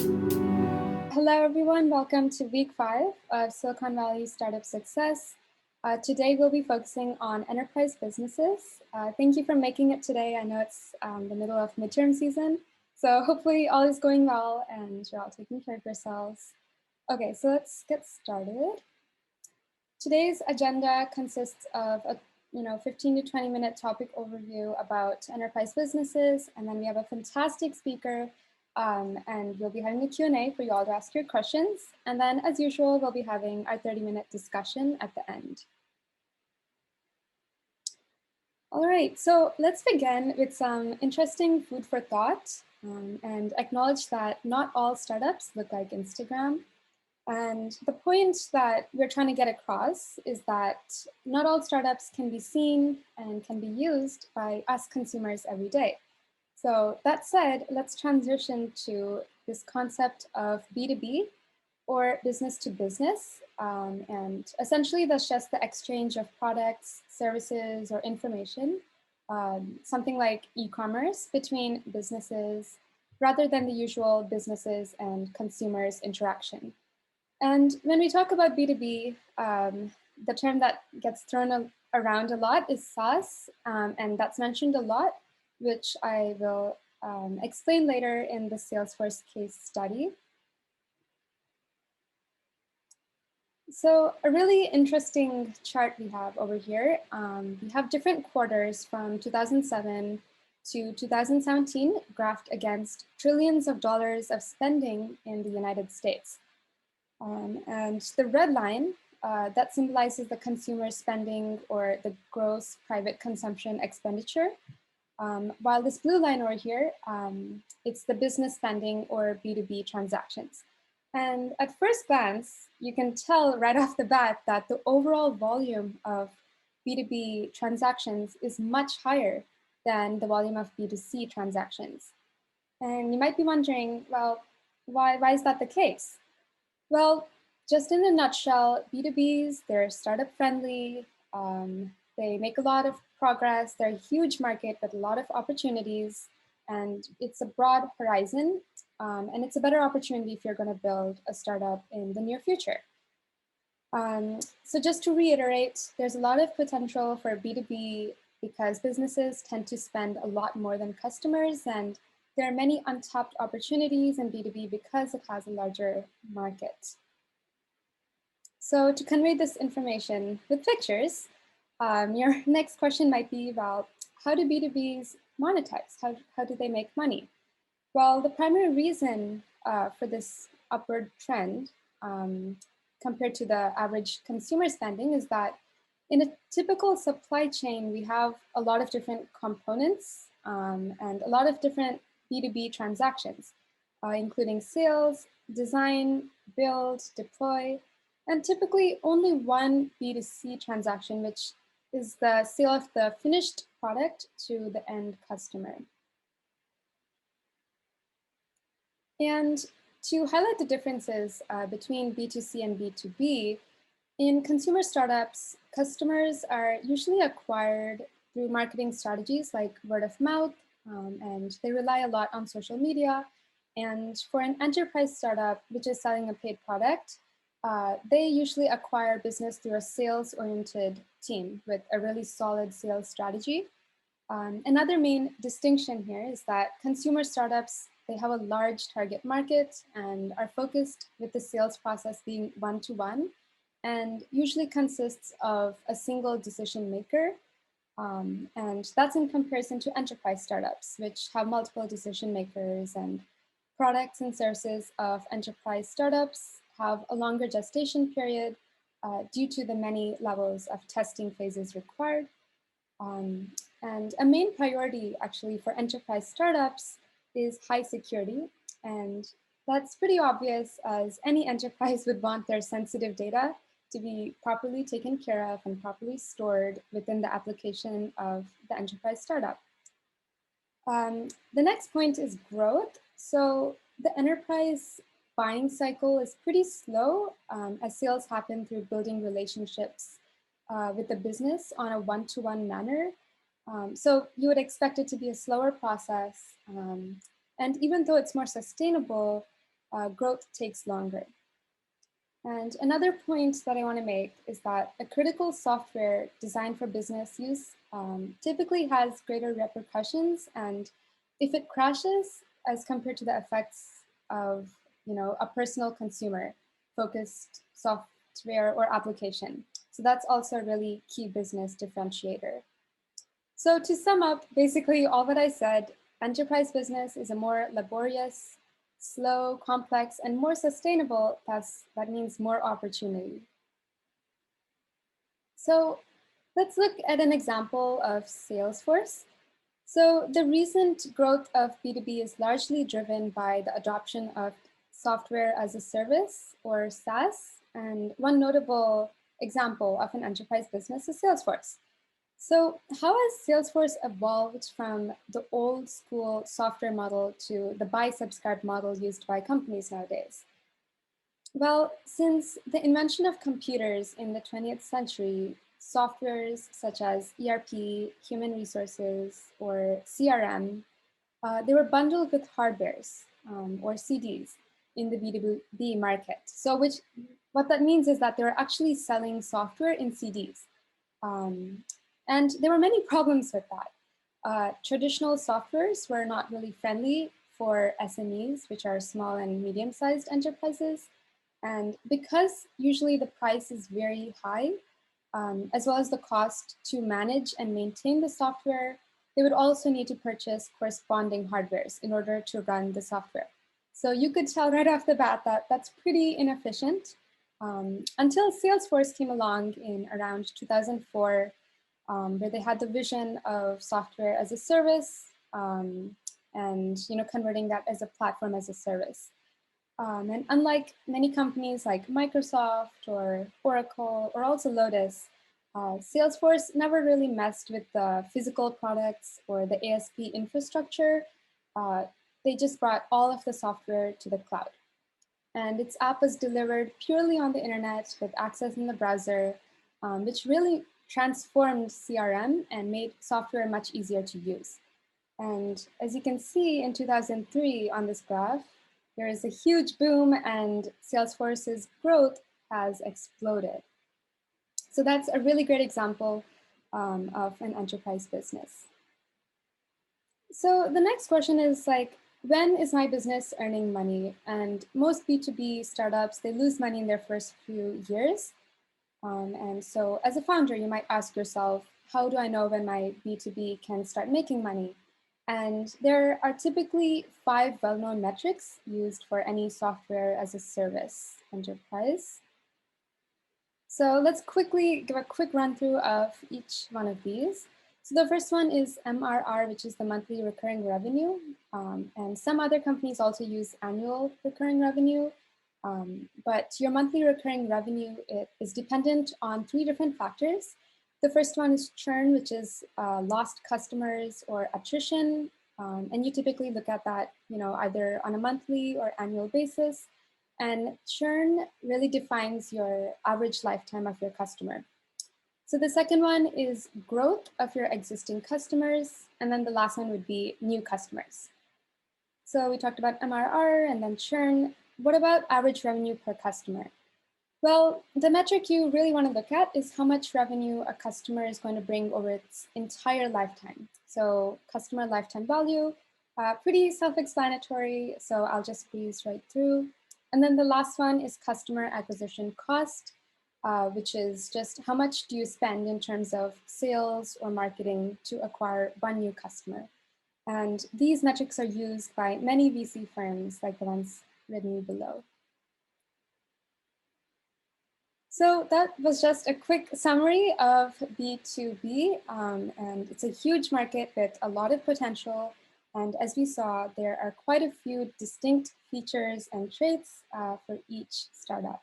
Hello, everyone. Welcome to week 5 of Silicon Valley Startup Success. Today, we'll be focusing on enterprise businesses. Thank you for making it today. I know it's the middle of midterm season, so hopefully all is going well and you're all taking care of yourselves. Okay, so let's get started. Today's agenda consists of a 15 to 20 minute topic overview about enterprise businesses, and then we have a fantastic speaker and we'll be having a Q&A for you all to ask your questions. And then, as usual, we'll be having our 30-minute discussion at the end. All right, so let's begin with some interesting food for thought and acknowledge that not all startups look like Instagram. And the point that we're trying to get across is that not all startups can be seen and can be used by us consumers every day. So that said, let's transition to this concept of B2B or business to business. And essentially, that's just the exchange of products, services, or information, something like e-commerce between businesses, rather than the usual businesses and consumers interaction. And when we talk about B2B, the term that gets thrown around a lot is SaaS, and that's mentioned a lot, which I will explain later in the Salesforce case study. So a really interesting chart we have over here. We have different quarters from 2007 to 2017 graphed against trillions of dollars of spending in the United States. And the red line, that symbolizes the consumer spending or the gross private consumption expenditure. While this blue line over here, it's the business spending or B2B transactions. And at first glance, you can tell right off the bat that the overall volume of B2B transactions is much higher than the volume of B2C transactions. And you might be wondering, well, why is that the case? Well, just in a nutshell, B2Bs, they're startup friendly, they make a lot of progress, they're a huge market with a lot of opportunities, and it's a broad horizon, and it's a better opportunity if you're going to build a startup in the near future. So just to reiterate, there's a lot of potential for B2B because businesses tend to spend a lot more than customers, and there are many untapped opportunities in B2B because it has a larger market. So to convey this information with pictures, your next question might be, well, how do B2Bs monetize? How do they make money? Well, the primary reason for this upward trend compared to the average consumer spending is that in a typical supply chain, we have a lot of different components and a lot of different B2B transactions, including sales, design, build, deploy, and typically only one B2C transaction, which is the sale of the finished product to the end customer. And to highlight the differences between B2C and B2B, in consumer startups, customers are usually acquired through marketing strategies like word of mouth, and they rely a lot on social media. And for an enterprise startup, which is selling a paid product, they usually acquire business through a sales-oriented team with a really solid sales strategy. Another main distinction here is that consumer startups, they have a large target market and are focused with the sales process being one-to-one, and usually consists of a single decision maker. And that's in comparison to enterprise startups, which have multiple decision makers, and products and services of enterprise startups have a longer gestation period due to the many levels of testing phases required. And a main priority actually for enterprise startups is high security. And that's pretty obvious, as any enterprise would want their sensitive data to be properly taken care of and properly stored within the application of the enterprise startup. The next point is growth. So the enterprise buying cycle is pretty slow, as sales happen through building relationships with the business on a one-to-one manner. So you would expect it to be a slower process. And even though it's more sustainable, growth takes longer. And another point that I want to make is that a critical software designed for business use typically has greater repercussions, and if it crashes as compared to the effects of a personal consumer focused software or application. So that's also a really key business differentiator. So to sum up, basically all that I said, enterprise business is a more laborious, slow, complex, and more sustainable. That means more opportunity. So let's look at an example of Salesforce. So the recent growth of B2B is largely driven by the adoption of software as a service, or SaaS. And one notable example of an enterprise business is Salesforce. So how has Salesforce evolved from the old school software model to the buy subscribe model used by companies nowadays? Well, since the invention of computers in the 20th century, softwares such as ERP, human resources, or CRM, they were bundled with hardwares or CDs in the B2B market. So what that means is that they were actually selling software in CDs. And there were many problems with that. Traditional softwares were not really friendly for SMEs, which are small and medium-sized enterprises. And because usually the price is very high, as well as the cost to manage and maintain the software, they would also need to purchase corresponding hardwares in order to run the software. So you could tell right off the bat that that's pretty inefficient until Salesforce came along in around 2004, where they had the vision of software as a service and converting that as a platform as a service. And unlike many companies like Microsoft or Oracle or also Lotus, Salesforce never really messed with the physical products or the ASP infrastructure. They just brought all of the software to the cloud. And its app was delivered purely on the internet with access in the browser, which really transformed CRM and made software much easier to use. And as you can see in 2003 on this graph, there is a huge boom and Salesforce's growth has exploded. So that's a really great example of an enterprise business. So the next question is like, when is my business earning money? And most B2B startups, they lose money in their first few years. And so as a founder, you might ask yourself, how do I know when my B2B can start making money? And there are typically 5 well-known metrics used for any software as a service enterprise. So let's quickly give a quick run through of each one of these. So the first one is MRR, which is the monthly recurring revenue. And some other companies also use annual recurring revenue. But your monthly recurring revenue is dependent on 3 different factors. The first one is churn, which is lost customers or attrition. And you typically look at that either on a monthly or annual basis. And churn really defines your average lifetime of your customer. So the second one is growth of your existing customers. And then the last one would be new customers. So we talked about MRR and then churn. What about average revenue per customer? Well, the metric you really want to look at is how much revenue a customer is going to bring over its entire lifetime. So customer lifetime value, pretty self-explanatory, so I'll just breeze right through. And then the last one is customer acquisition cost, which is just how much do you spend in terms of sales or marketing to acquire one new customer. And these metrics are used by many VC firms like the ones written below. So that was just a quick summary of B2B, and it's a huge market with a lot of potential. And as we saw, there are quite a few distinct features and traits for each startup.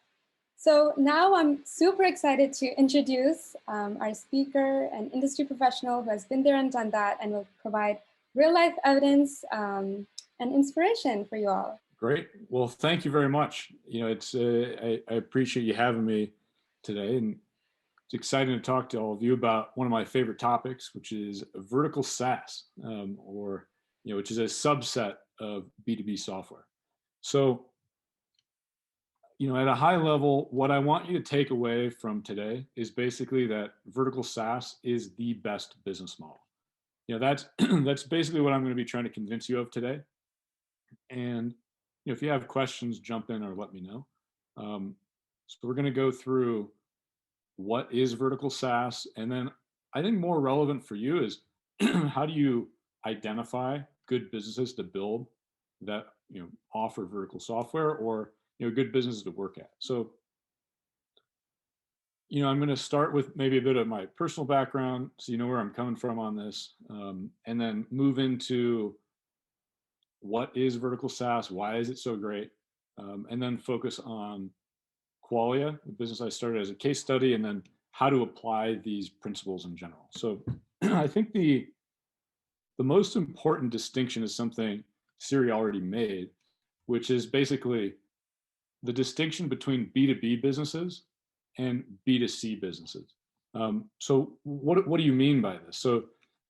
So now I'm super excited to introduce our speaker, an industry professional who has been there and done that and will provide real life evidence and inspiration for you all. Great. Well, thank you very much. I appreciate you having me today, and it's exciting to talk to all of you about one of my favorite topics, which is vertical SaaS, which is a subset of B2B software. So at a high level, what I want you to take away from today is basically that vertical SaaS is the best business model. That's that's basically what I'm going to be trying to convince you of today. And if you have questions, jump in or let me know. So we're going to go through what is vertical SaaS, and then I think more relevant for you is how do you identify good businesses to build that offer vertical software, or good businesses to work at. So I'm going to start with maybe a bit of my personal background so you know where I'm coming from on this, and then move into what is vertical SaaS, why is it so great, and then focus on Qualia, the business I started as a case study, and then how to apply these principles in general. So I think the most important distinction is something Siri already made, which is basically the distinction between B2B businesses and B2C businesses. So what do you mean by this? So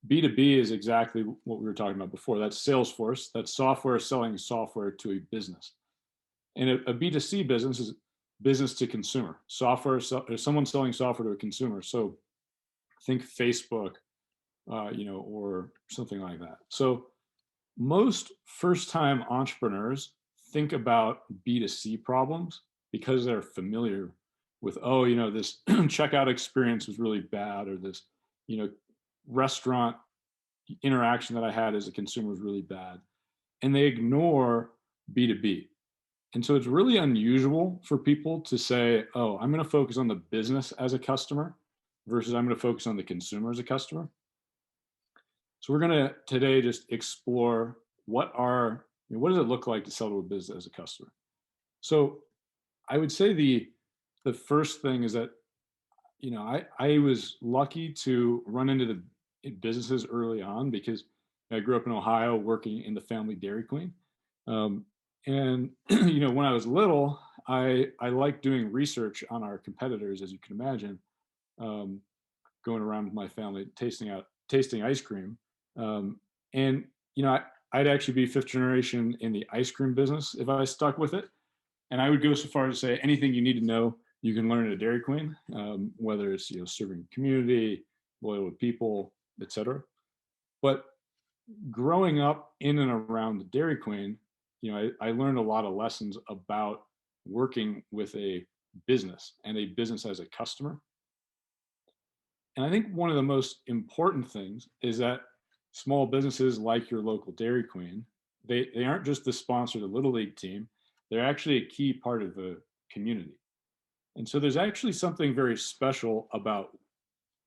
B2B is exactly what we were talking about before. That's Salesforce. That's software selling software to a business. And a B2C business is business to consumer. Software, someone selling software to a consumer. So think Facebook, or something like that. So most first-time entrepreneurs think about B2C problems because they're familiar with, this checkout experience was really bad, or this, restaurant interaction that I had as a consumer was really bad. And they ignore B2B. And so it's really unusual for people to say, oh, I'm going to focus on the business as a customer versus I'm going to focus on the consumer as a customer. So we're going to today just explore what does it look like to sell to a business as a customer. So I would say the first thing is that, I was lucky to run into the businesses early on because I grew up in Ohio working in the family Dairy Queen. And when I was little, I liked doing research on our competitors, as you can imagine, going around with my family, tasting ice cream. And I'd actually be fifth generation in the ice cream business if I stuck with it. And I would go so far as to say anything you need to know, you can learn at a Dairy Queen, whether it's serving community, loyal with people, etc. But growing up in and around the Dairy Queen, I learned a lot of lessons about working with a business and a business as a customer. And I think one of the most important things is that small businesses like your local Dairy Queen, they aren't just the sponsor of the Little League team, they're actually a key part of the community. And so there's actually something very special about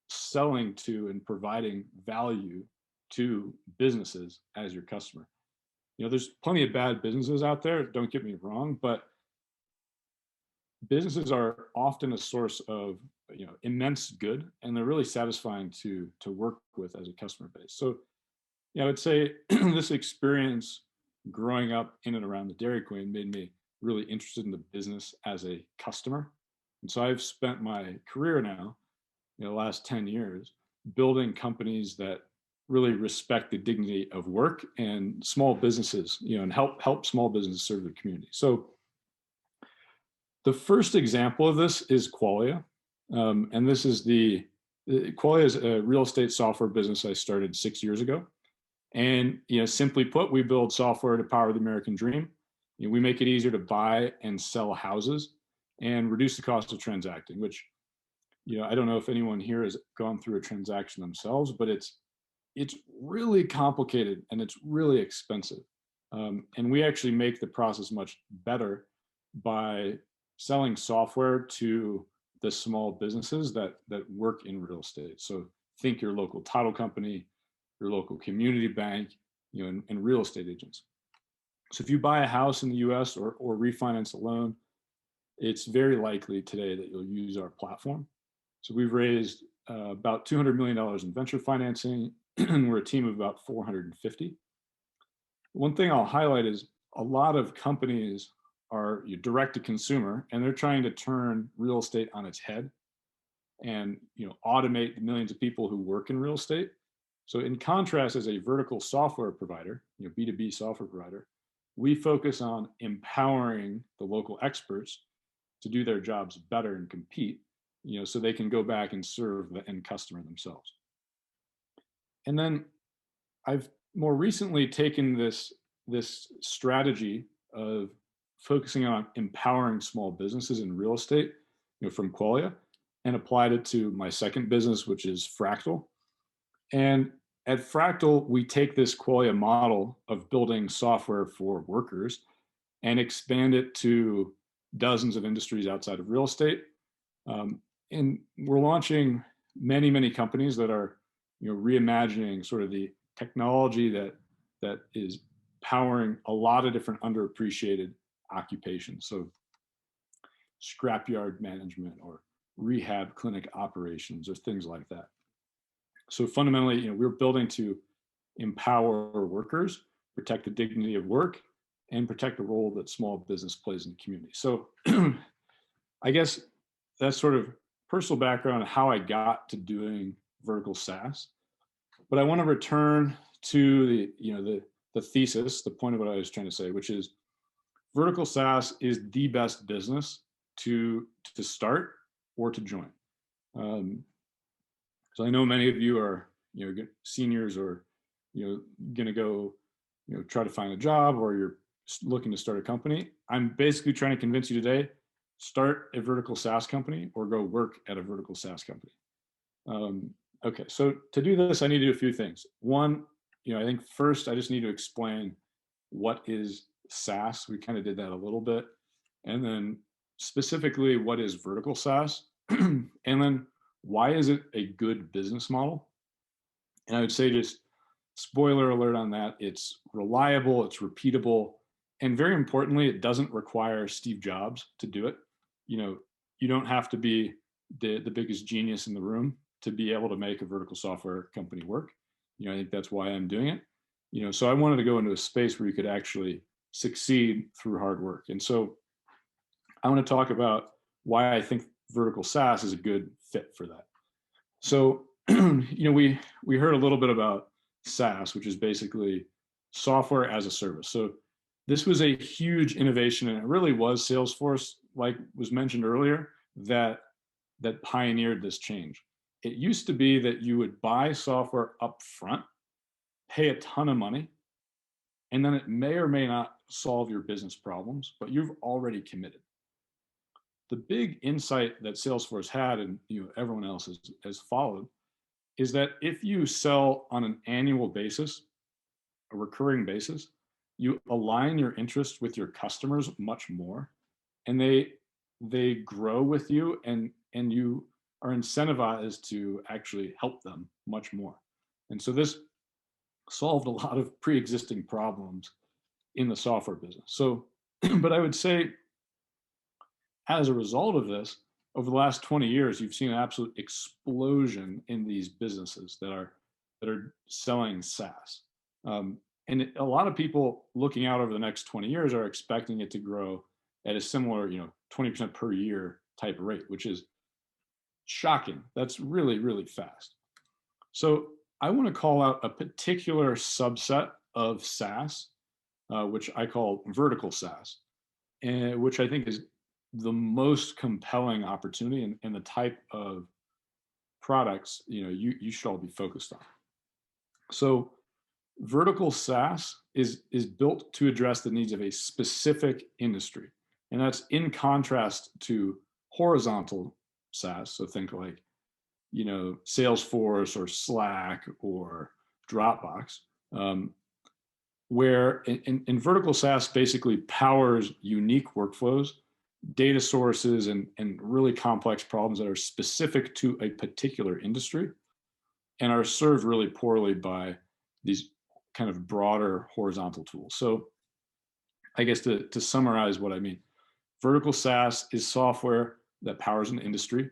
selling to and providing value to businesses as your customer. There's plenty of bad businesses out there, don't get me wrong, but businesses are often a source of immense good, and they're really satisfying to work with as a customer base. So I would say this experience growing up in and around the Dairy Queen made me really interested in the business as a customer. And so I've spent my career now, the last 10 years, building companies that really respect the dignity of work and small businesses, and help small businesses serve the community. So the first example of this is Qualia. And this is Qualia is a real estate software business I started 6 years ago. And simply put, we build software to power the American dream. We make it easier to buy and sell houses and reduce the cost of transacting, which I don't know if anyone here has gone through a transaction themselves, but it's really complicated and it's really expensive. And we actually make the process much better by selling software to the small businesses that work in real estate. So think your local title company, your local community bank, and real estate agents. So if you buy a house in the US or refinance a loan, it's very likely today that you'll use our platform. So we've raised about $200 million in venture financing, and we're a team of about 450. One thing I'll highlight is a lot of companies are direct to consumer, and they're trying to turn real estate on its head and automate the millions of people who work in real estate. So in contrast, as a vertical software provider, B2B software provider, we focus on empowering the local experts to do their jobs better and compete, so they can go back and serve the end customer themselves. And then I've more recently taken this strategy of focusing on empowering small businesses in real estate, from Qualia, and applied it to my second business, which is Fractal. And at Fractal, we take this Qualia model of building software for workers and expand it to dozens of industries outside of real estate. And we're launching many, many companies that are, reimagining sort of the technology that is powering a lot of different underappreciated occupations. So scrapyard management or rehab clinic operations or things like that. So fundamentally, we're building to empower workers, protect the dignity of work, and protect the role that small business plays in the community. So I guess that's sort of personal background on how I got to doing vertical SaaS. But I want to return to the thesis, the point of what I was trying to say, which is vertical SaaS is the best business to start or to join. So I know many of you are seniors or going to go try to find a job, or you're looking to start a company. I'm basically trying to convince you today: start a vertical SaaS company or go work at a vertical SaaS company. Okay, so to do this, I need to do a few things. One, I think first I just need to explain what is SaaS. We kind of did that a little bit. And then specifically, what is vertical SaaS? And then why is it a good business model? And I would say, just spoiler alert on that, it's reliable, it's repeatable, and very importantly, it doesn't require Steve Jobs to do it. You don't have to be the biggest genius in the room to be able to make a vertical software company work. I think that's why I'm doing it. So I wanted to go into a space where you could actually succeed through hard work. And so I want to talk about why I think vertical SaaS is a good fit for that. So, we heard a little bit about SaaS, which is basically software as a service. So this was a huge innovation, and it really was Salesforce, like was mentioned earlier, that pioneered this change. It used to be that you would buy software up front, pay a ton of money, and then it may or may not solve your business problems, but you've already committed. The big insight that Salesforce had, and everyone else has followed, is that if you sell on an annual basis, a recurring basis, you align your interest with your customers much more, and they grow with you, and you are incentivized to actually help them much more. And so this solved a lot of pre-existing problems in the software business. So, but I would say, as a result of this, over the last 20 years, you've seen an absolute explosion in these businesses that are selling SaaS. And a lot of people looking out over the next 20 years are expecting it to grow at a similar, 20% per year type rate, which is shocking. That's really, really fast. So I want to call out a particular subset of SaaS, which I call vertical SaaS, and which I think is the most compelling opportunity and the type of products you should all be focused on. So vertical SaaS is built to address the needs of a specific industry, and that's in contrast to horizontal SaaS. So think like Salesforce or Slack or Dropbox, where in vertical SaaS basically powers unique workflows, data sources, and really complex problems that are specific to a particular industry and are served really poorly by these kind of broader horizontal tools. So I guess to summarize what I mean, vertical SaaS is software that powers an industry.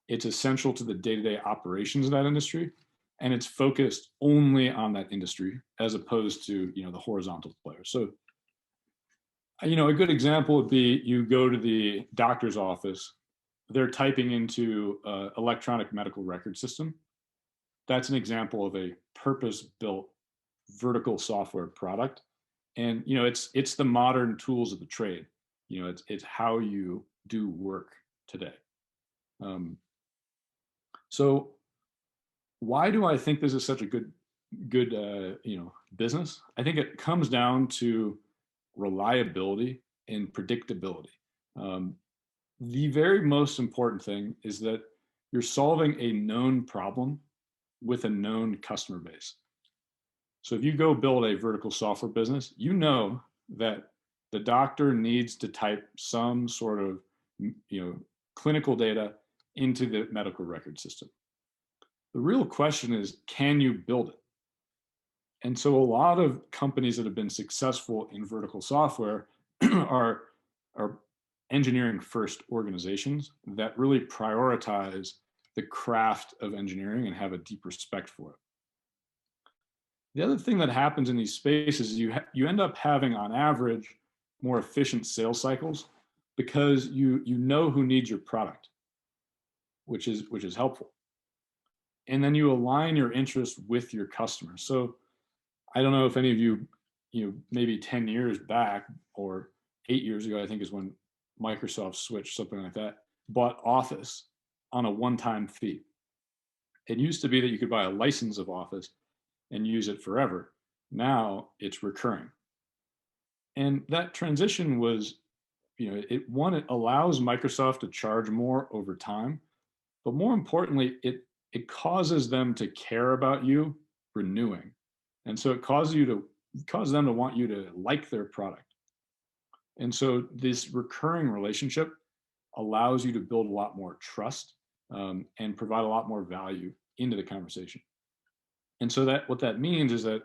It's essential to the day-to-day operations of that industry, and it's focused only on that industry as opposed to the horizontal players. So a good example would be you go to the doctor's office, they're typing into electronic medical record system. That's an example of a purpose-built vertical software product. And it's the modern tools of the trade. It's how you do work today. So why do I think this is such a good business? I think it comes down to reliability and predictability. The very most important thing is that you're solving a known problem with a known customer base. So if you go build a vertical software business, you know that the doctor needs to type some sort of clinical data into the medical record system. The real question is, can you build it? And so a lot of companies that have been successful in vertical software are engineering first organizations that really prioritize the craft of engineering and have a deep respect for it. The other thing that happens in these spaces is you end up having, on average, more efficient sales cycles because you know who needs your product, which is helpful. And then you align your interests with your customers. So I don't know if any of you, maybe 10 years back or 8 years ago, I think is when Microsoft switched, something like that, bought Office on a one-time fee. It used to be that you could buy a license of Office and use it forever. Now it's recurring. And that transition was, it allows Microsoft to charge more over time, but more importantly, it causes them to care about you renewing. And so it causes them to want you to like their product. And so this recurring relationship allows you to build a lot more trust and provide a lot more value into the conversation. And so what that means is that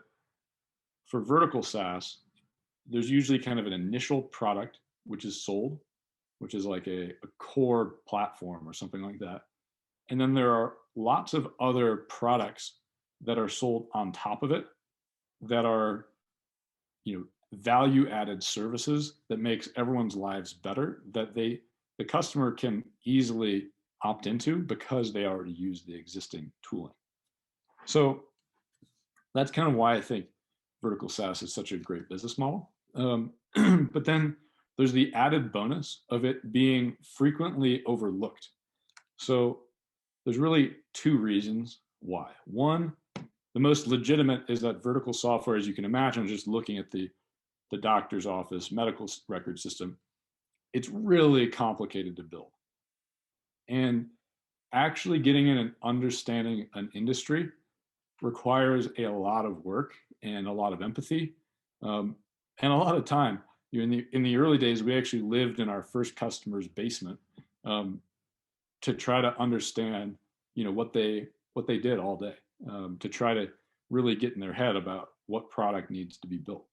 for vertical SaaS, there's usually kind of an initial product which is sold, which is like a core platform or something like that. And then there are lots of other products that are sold on top of it that are, value added services that makes everyone's lives better, that the customer can easily opt into because they already use the existing tooling. So that's kind of why I think vertical SaaS is such a great business model. But then there's the added bonus of it being frequently overlooked. So there's really two reasons why. One, the most legitimate is that vertical software, as you can imagine, just looking at the doctor's office medical record system, it's really complicated to build. And actually getting in and understanding an industry requires a lot of work and a lot of empathy and a lot of time. In the early days, we actually lived in our first customer's basement to try to understand, what they did all day, to try to really get in their head about what product needs to be built.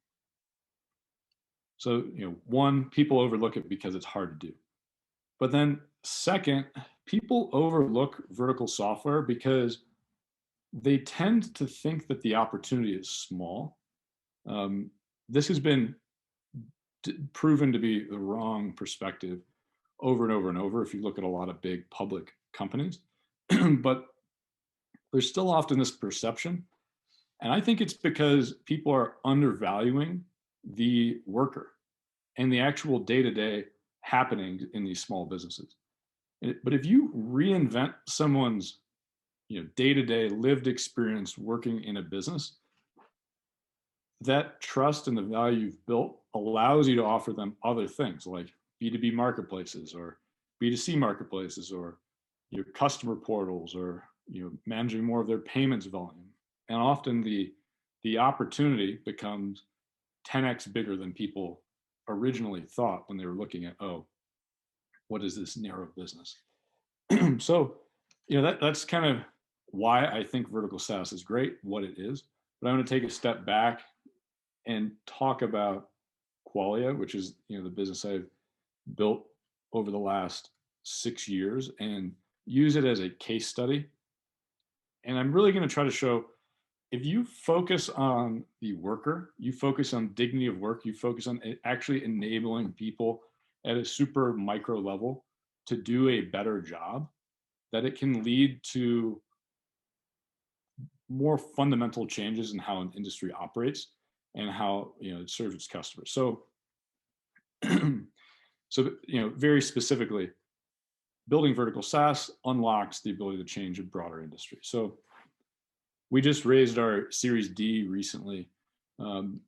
So, one, people overlook it because it's hard to do. But then second, people overlook vertical software because they tend to think that the opportunity is small. This has been proven to be the wrong perspective over and over and over if you look at a lot of big public companies. But there's still often this perception. And I think it's because people are undervaluing the worker and the actual day-to-day happenings in these small businesses. But if you reinvent someone's day-to-day lived experience working in a business, that trust and the value you've built allows you to offer them other things like B2B marketplaces or B2C marketplaces or your customer portals or managing more of their payments volume. And often the opportunity becomes 10x bigger than people originally thought when they were looking at, oh, what is this narrow business? So, that's kind of why I think vertical SaaS is great, what it is. But I'm going to take a step back and talk about Qualia, which is the business I've built over the last 6 years, and use it as a case study. And I'm really going to try to show, if you focus on the worker, you focus on dignity of work, you focus on actually enabling people at a super micro level to do a better job, that it can lead to more fundamental changes in how an industry operates and how it serves its customers. So So, very specifically, building vertical SaaS unlocks the ability to change a broader industry. So we just raised our Series D recently. Um,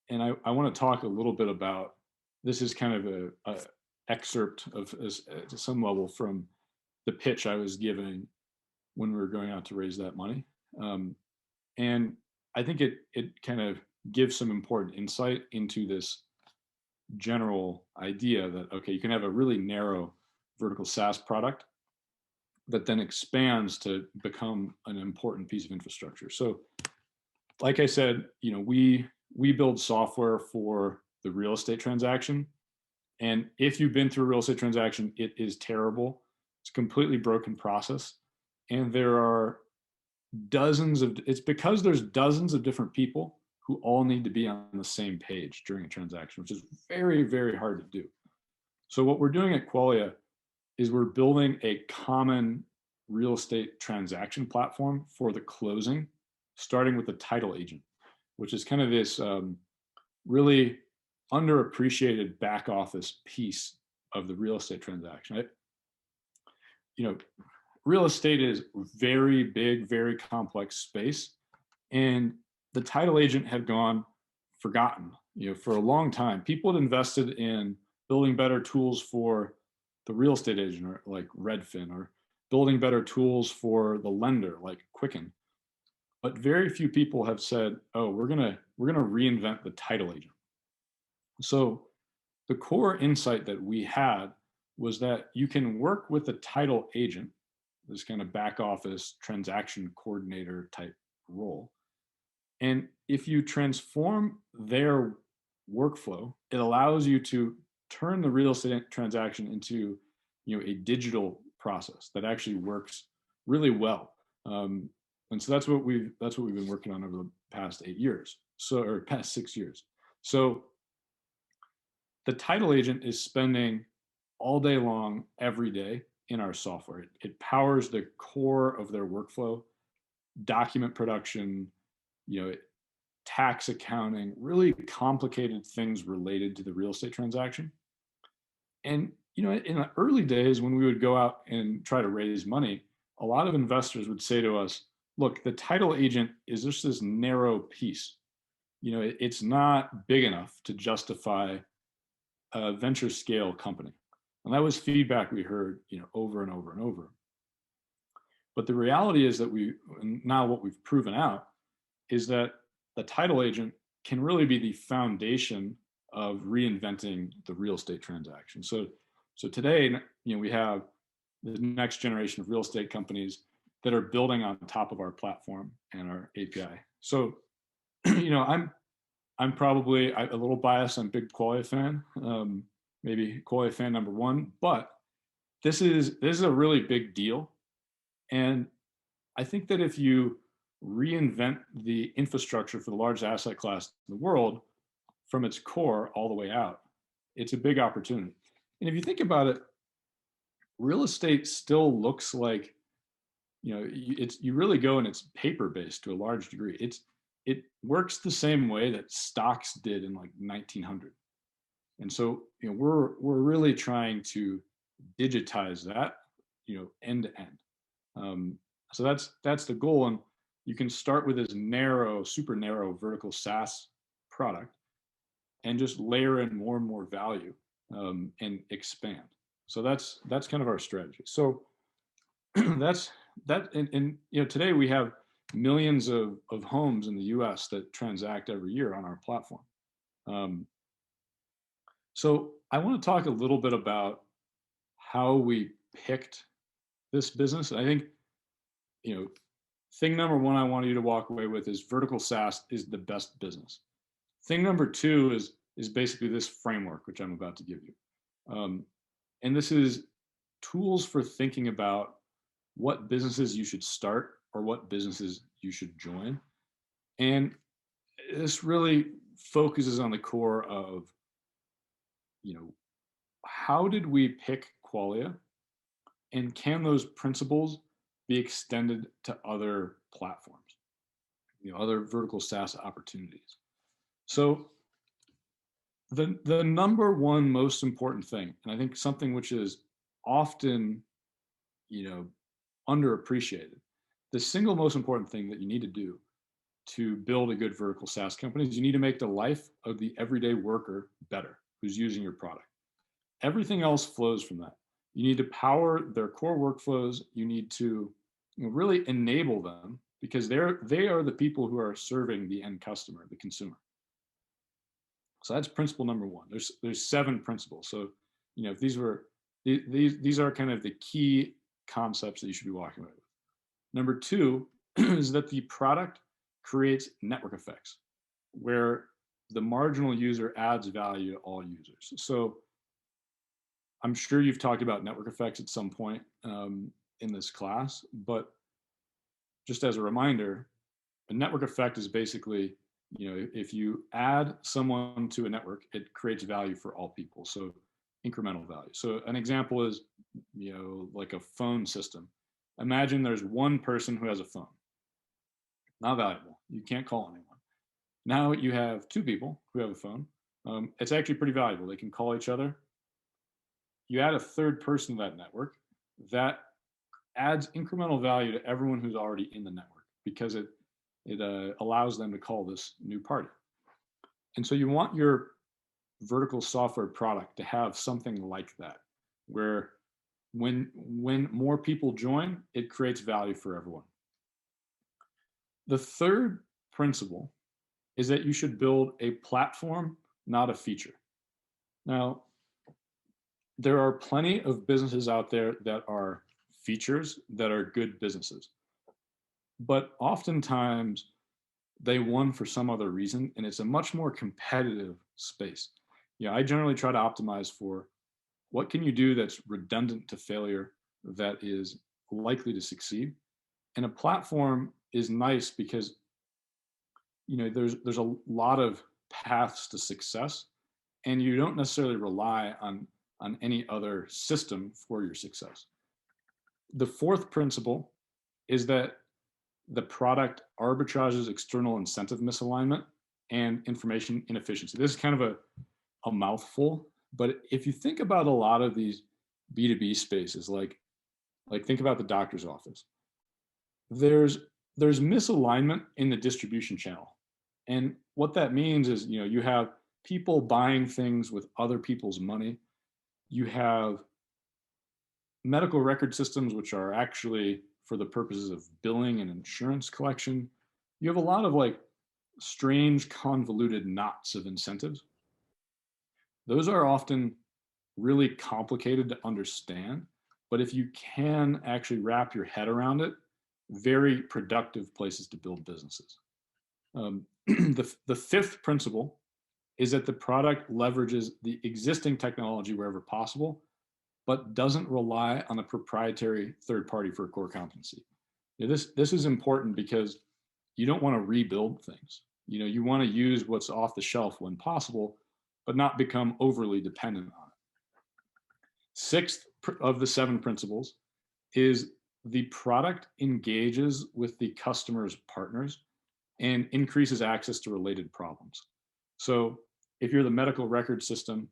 and I want to talk a little bit about, this is kind of a excerpt of, to some level, from the pitch I was giving when we were going out to raise that money. And I think it kind of gives some important insight into this general idea that, okay, you can have a really narrow vertical SaaS product that then expands to become an important piece of infrastructure. So like I said, we build software for the real estate transaction. And if you've been through a real estate transaction, it is terrible. It's a completely broken process. And there are it's because there's dozens of different people who all need to be on the same page during a transaction, which is very, very hard to do. So what we're doing at Qualia is we're building a common real estate transaction platform for the closing, starting with the title agent, which is kind of this really underappreciated back office piece of the real estate transaction. Real estate is very big, very complex space, and the title agent had gone forgotten. For a long time, people had invested in building better tools for the real estate agent, or like Redfin, or building better tools for the lender, like Quicken. But very few people have said, "Oh, we're gonna reinvent the title agent." So the core insight that we had was that you can work with the title agent, this kind of back office transaction coordinator type role. And if you transform their workflow, it allows you to turn the real estate transaction into, a digital process that actually works really well. And so that's what we've been working on over the past 8 years, or past 6 years. So the title agent is spending all day long, every day in our software. It powers the core of their workflow, document production, tax accounting, really complicated things related to the real estate transaction. And, in the early days when we would go out and try to raise money, a lot of investors would say to us, look, the title agent is just this narrow piece. It's not big enough to justify a venture scale company. And that was feedback we heard, over and over and over. But the reality is that now what we've proven out is that the title agent can really be the foundation of reinventing the real estate transaction. So today, we have the next generation of real estate companies that are building on top of our platform and our API. So, I'm probably a little biased. I'm a big Qualia fan, maybe Qualia fan number one, but this is a really big deal. And I think that if you reinvent the infrastructure for the largest asset class in the world from its core all the way out, it's a big opportunity. And if you think about it, real estate still looks like, you really go and it's paper based to a large degree. It works the same way that stocks did in like 1900. And so, we're really trying to digitize that, end to end. So that's the goal. And you can start with this narrow, super narrow vertical SaaS product and just layer in more and more value, and expand. So that's kind of our strategy. So that's that. And today we have millions of homes in the US that transact every year on our platform. So I want to talk a little bit about how we picked this business. I think, thing number one I want you to walk away with is vertical SaaS is the best business. Thing number two is basically this framework, which I'm about to give you. And this is tools for thinking about what businesses you should start or what businesses you should join. And this really focuses on the core of, how did we pick Qualia, and can those principles be extended to other platforms, other vertical SaaS opportunities? So The number one most important thing, and I think something which is often, you know, underappreciated, the single most important thing that you need to do to build a good vertical SaaS company is you need to make the life of the everyday worker better who's using your product. Everything else flows from that. You need to power their core workflows. You need to, really enable them, because they are the people who are serving the end customer, the consumer. So that's principle number one. There's 7 principles. So, if these are kind of the key concepts that you should be walking away with. Number 2 is that the product creates network effects where the marginal user adds value to all users. So I'm sure you've talked about network effects at some point in this class, but just as a reminder, a network effect is basically, if you add someone to a network, it creates value for all people. So incremental value. So an example is, like a phone system. Imagine there's one person who has a phone. Not valuable. You can't call anyone. Now you have 2 people who have a phone. It's actually pretty valuable. They can call each other. You add a 3rd person to that network. That adds incremental value to everyone who's already in the network, because it allows them to call this new party. And so you want your vertical software product to have something like that, where when more people join, it creates value for everyone. The 3rd principle is that you should build a platform, not a feature. Now, there are plenty of businesses out there that are features that are good businesses, but oftentimes they won for some other reason, and it's a much more competitive space. I generally try to optimize for what can you do that's redundant to failure, that is likely to succeed. And a platform is nice because there's a lot of paths to success, and you don't necessarily rely on any other system for your success. The 4th principle is that the product arbitrages external incentive misalignment and information inefficiency. This is kind of a mouthful, but if you think about a lot of these B2B spaces, like think about the doctor's office, there's misalignment in the distribution channel. And what that means is, you have people buying things with other people's money. You have medical record systems, which are actually for the purposes of billing and insurance collection. You have a lot of strange, convoluted knots of incentives. Those are often really complicated to understand, but if you can actually wrap your head around it, very productive places to build businesses. The 5th principle is that the product leverages the existing technology wherever possible, but doesn't rely on a proprietary 3rd party for a core competency. This is important because you don't want to rebuild things. You want to use what's off the shelf when possible, but not become overly dependent on it. 6th of the 7 principles is the product engages with the customer's partners and increases access to related problems. So if you're the medical record system,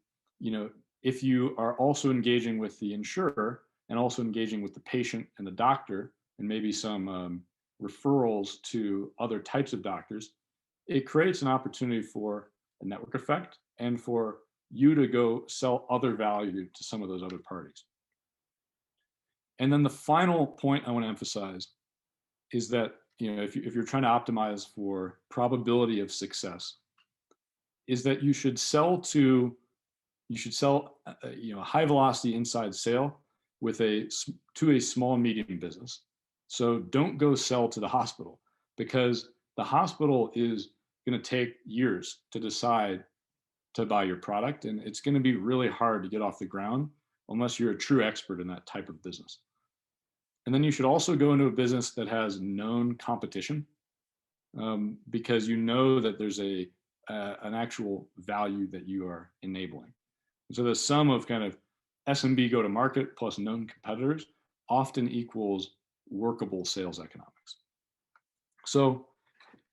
if you are also engaging with the insurer and also engaging with the patient and the doctor, and maybe some referrals to other types of doctors, it creates an opportunity for a network effect and for you to go sell other value to some of those other parties. And then the final point I want to emphasize is that, if you're trying to optimize for probability of success, is that you should sell a high velocity inside sale to a small and medium business. So don't go sell to the hospital, because the hospital is going to take years to decide to buy your product, and it's going to be really hard to get off the ground unless you're a true expert in that type of business. And then you should also go into a business that has known competition, because that there's an actual value that you are enabling. And so the sum of kind of SMB go to market plus known competitors often equals workable sales economics. So,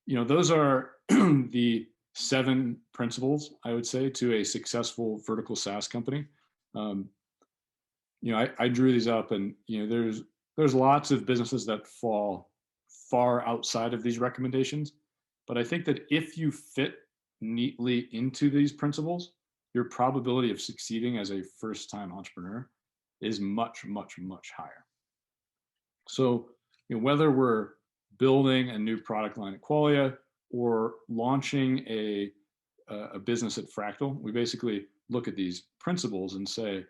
those are the 7 principles, I would say, to a successful vertical SaaS company. I drew these up, and there's lots of businesses that fall far outside of these recommendations. But I think that if you fit neatly into these principles, your probability of succeeding as a first-time entrepreneur is much, much, much higher. So whether we're building a new product line at Qualia or launching a business at Fractal, we basically look at these principles and say,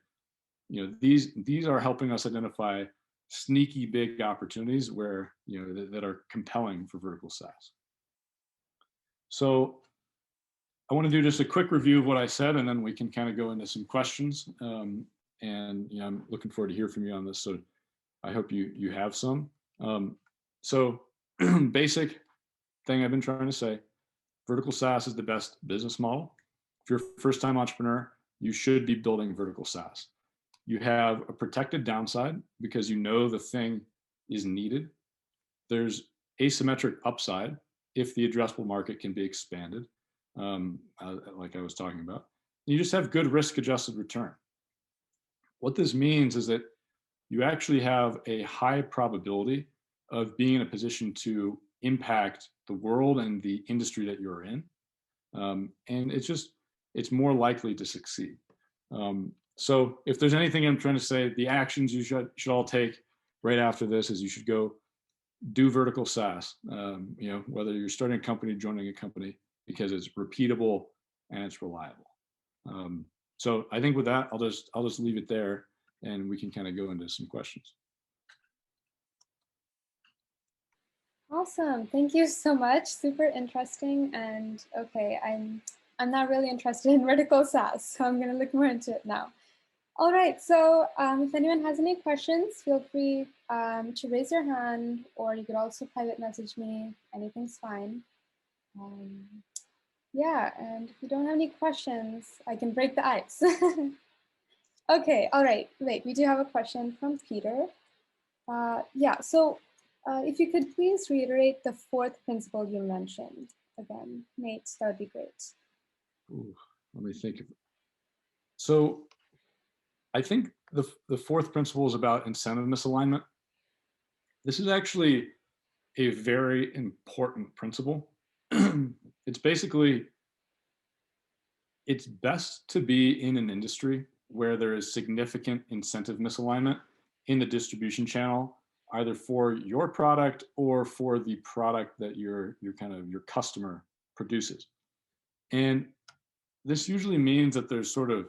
these are helping us identify sneaky big opportunities where that are compelling for vertical SaaS. So I want to do just a quick review of what I said, and then we can kind of go into some questions. And I'm looking forward to hear from you on this. So I hope you have some. So basic thing I've been trying to say, vertical SaaS is the best business model. If you're a first-time entrepreneur, you should be building vertical SaaS. You have a protected downside because the thing is needed. There's asymmetric upside if the addressable market can be expanded, like I was talking about. You just have good risk-adjusted return. What this means is that you actually have a high probability of being in a position to impact the world and the industry that you're in. And it's more likely to succeed. So if there's anything I'm trying to say, the actions you should all take right after this is you should go do vertical SaaS, whether you're starting a company, joining a company, because it's repeatable and it's reliable. So I think with that, I'll just leave it there, and we can kind of go into some questions. Awesome. Thank you so much. Super interesting. And okay, I'm not really interested in vertical SaaS, so I'm going to look more into it now. All right, so if anyone has any questions, feel free to raise your hand, or you could also private message me. Anything's fine. Yeah, and if you don't have any questions, I can break the ice. Okay, all right, wait, we do have a question from Peter. Yeah, so if you could please reiterate the 4th principle you mentioned again, Nate, that would be great. Ooh, let me think. So I think the 4th principle is about incentive misalignment. This is actually a very important principle. It's basically, it's best to be in an industry where there is significant incentive misalignment in the distribution channel, either for your product or for the product that your customer produces. And this usually means that there's sort of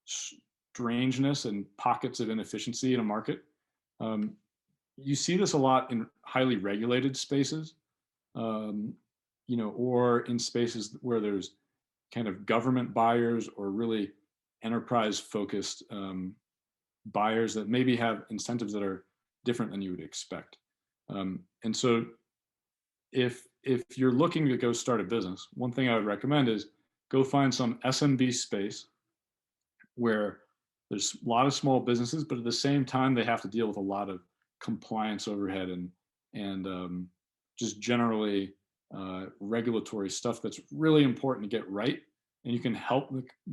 strangeness and pockets of inefficiency in a market. You see this a lot in highly regulated spaces, or in spaces where there's kind of government buyers or really enterprise-focused buyers that maybe have incentives that are different than you would expect. And so if you're looking to go start a business, one thing I would recommend is go find some SMB space where there's a lot of small businesses, but at the same time, they have to deal with a lot of compliance overhead and just generally regulatory stuff that's really important to get right. And you can help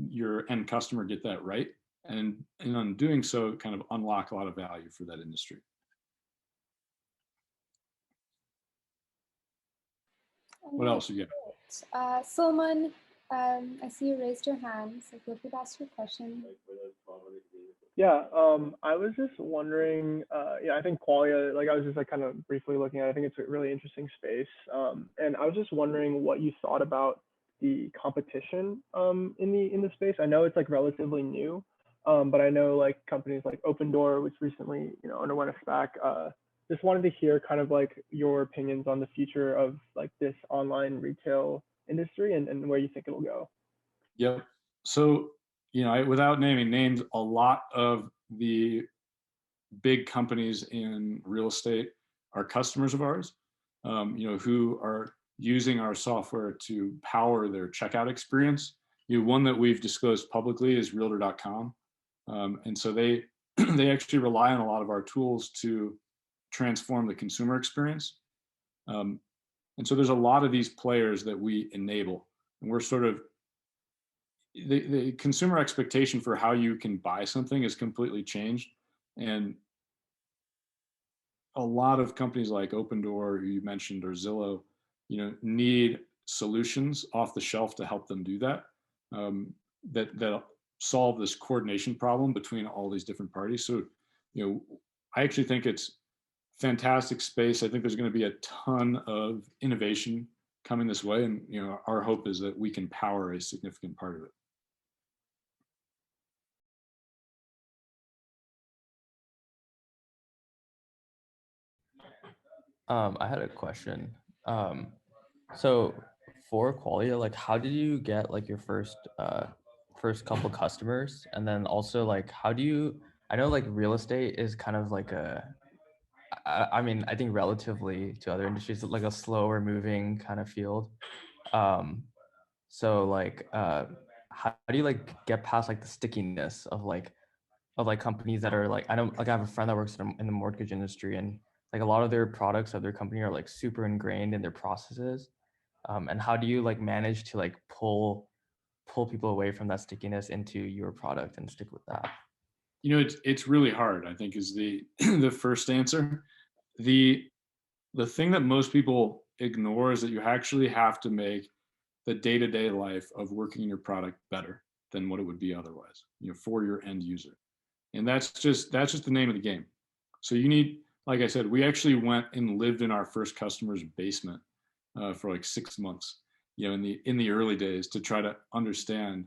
your end customer get that right. And on doing so, kind of unlock a lot of value for that industry. What else you got? Solomon, I see you raised your hand, so feel free to ask your question. Yeah, I was just wondering, I think Qualia, I was just kind of briefly looking at it. I think it's a really interesting space. And I was just wondering what you thought about the competition in the space. I know it's relatively new, but I know companies like Open Door, which recently, underwent a SPAC. Just wanted to hear kind of your opinions on the future of this online retail industry and where you think it'll go. Yep. So, without naming names, a lot of the big companies in real estate are customers of ours, who are using our software to power their checkout experience. One that we've disclosed publicly is Realtor.com. And so they actually rely on a lot of our tools to transform the consumer experience. And so there's a lot of these players that we enable, and we're sort of the consumer expectation for how you can buy something has completely changed. And a lot of companies like Opendoor, who you mentioned, or Zillow, need solutions off the shelf to help them do that. That solve this coordination problem between all these different parties. So, I actually think it's fantastic space. I think there's going to be a ton of innovation coming this way, and our hope is that we can power a significant part of it. I had a question. So for Qualia, like, how did you get like your first couple customers, and then also like how do you? I know like real estate is kind of like I mean, I think relatively to other industries, like a slower moving kind of field. So like, how do you like get past like the stickiness of like companies that are like, I know like I have a friend that works in the mortgage industry, and like a lot of their products of their company are like super ingrained in their processes. And how do you like manage to like pull people away from that stickiness into your product and stick with that? It's really hard, I think, is the the first answer. The thing that most people ignore is that you actually have to make the day-to-day life of working in your product better than what it would be otherwise, for your end user. And that's just the name of the game. So you need, like I said, we actually went and lived in our first customer's basement for like 6 months, in the early days, to try to understand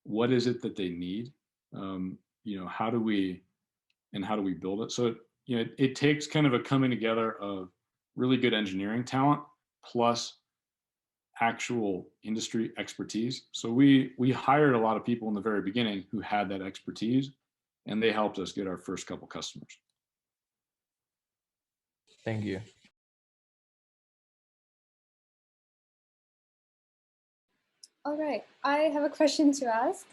what is it that they need. How do we build it? So it takes kind of a coming together of really good engineering talent plus actual industry expertise. So we hired a lot of people in the very beginning who had that expertise, and they helped us get our first couple customers. Thank you. All right, I have a question to ask.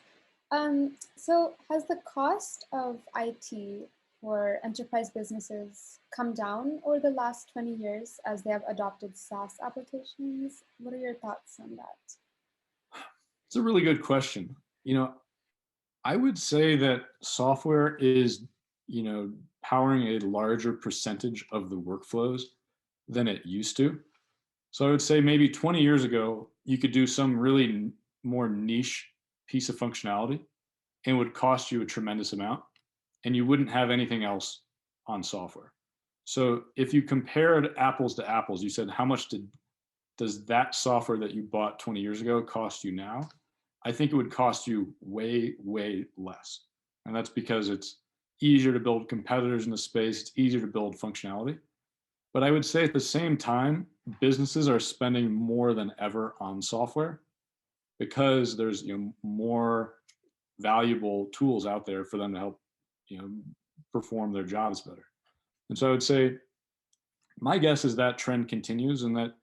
So has the cost of IT for enterprise businesses come down over the last 20 years as they have adopted SaaS applications? What are your thoughts on that? It's a really good question. I would say that software is, powering a larger percentage of the workflows than it used to. So I would say maybe 20 years ago, you could do some really more niche piece of functionality, and it would cost you a tremendous amount, and you wouldn't have anything else on software. So if you compared apples to apples, you said, how much does that software that you bought 20 years ago cost you now? I think it would cost you way, way less. And that's because it's easier to build competitors in the space. It's easier to build functionality. But I would say at the same time, businesses are spending more than ever on software because there's more valuable tools out there for them to help perform their jobs better. And so I would say my guess is that trend continues, and that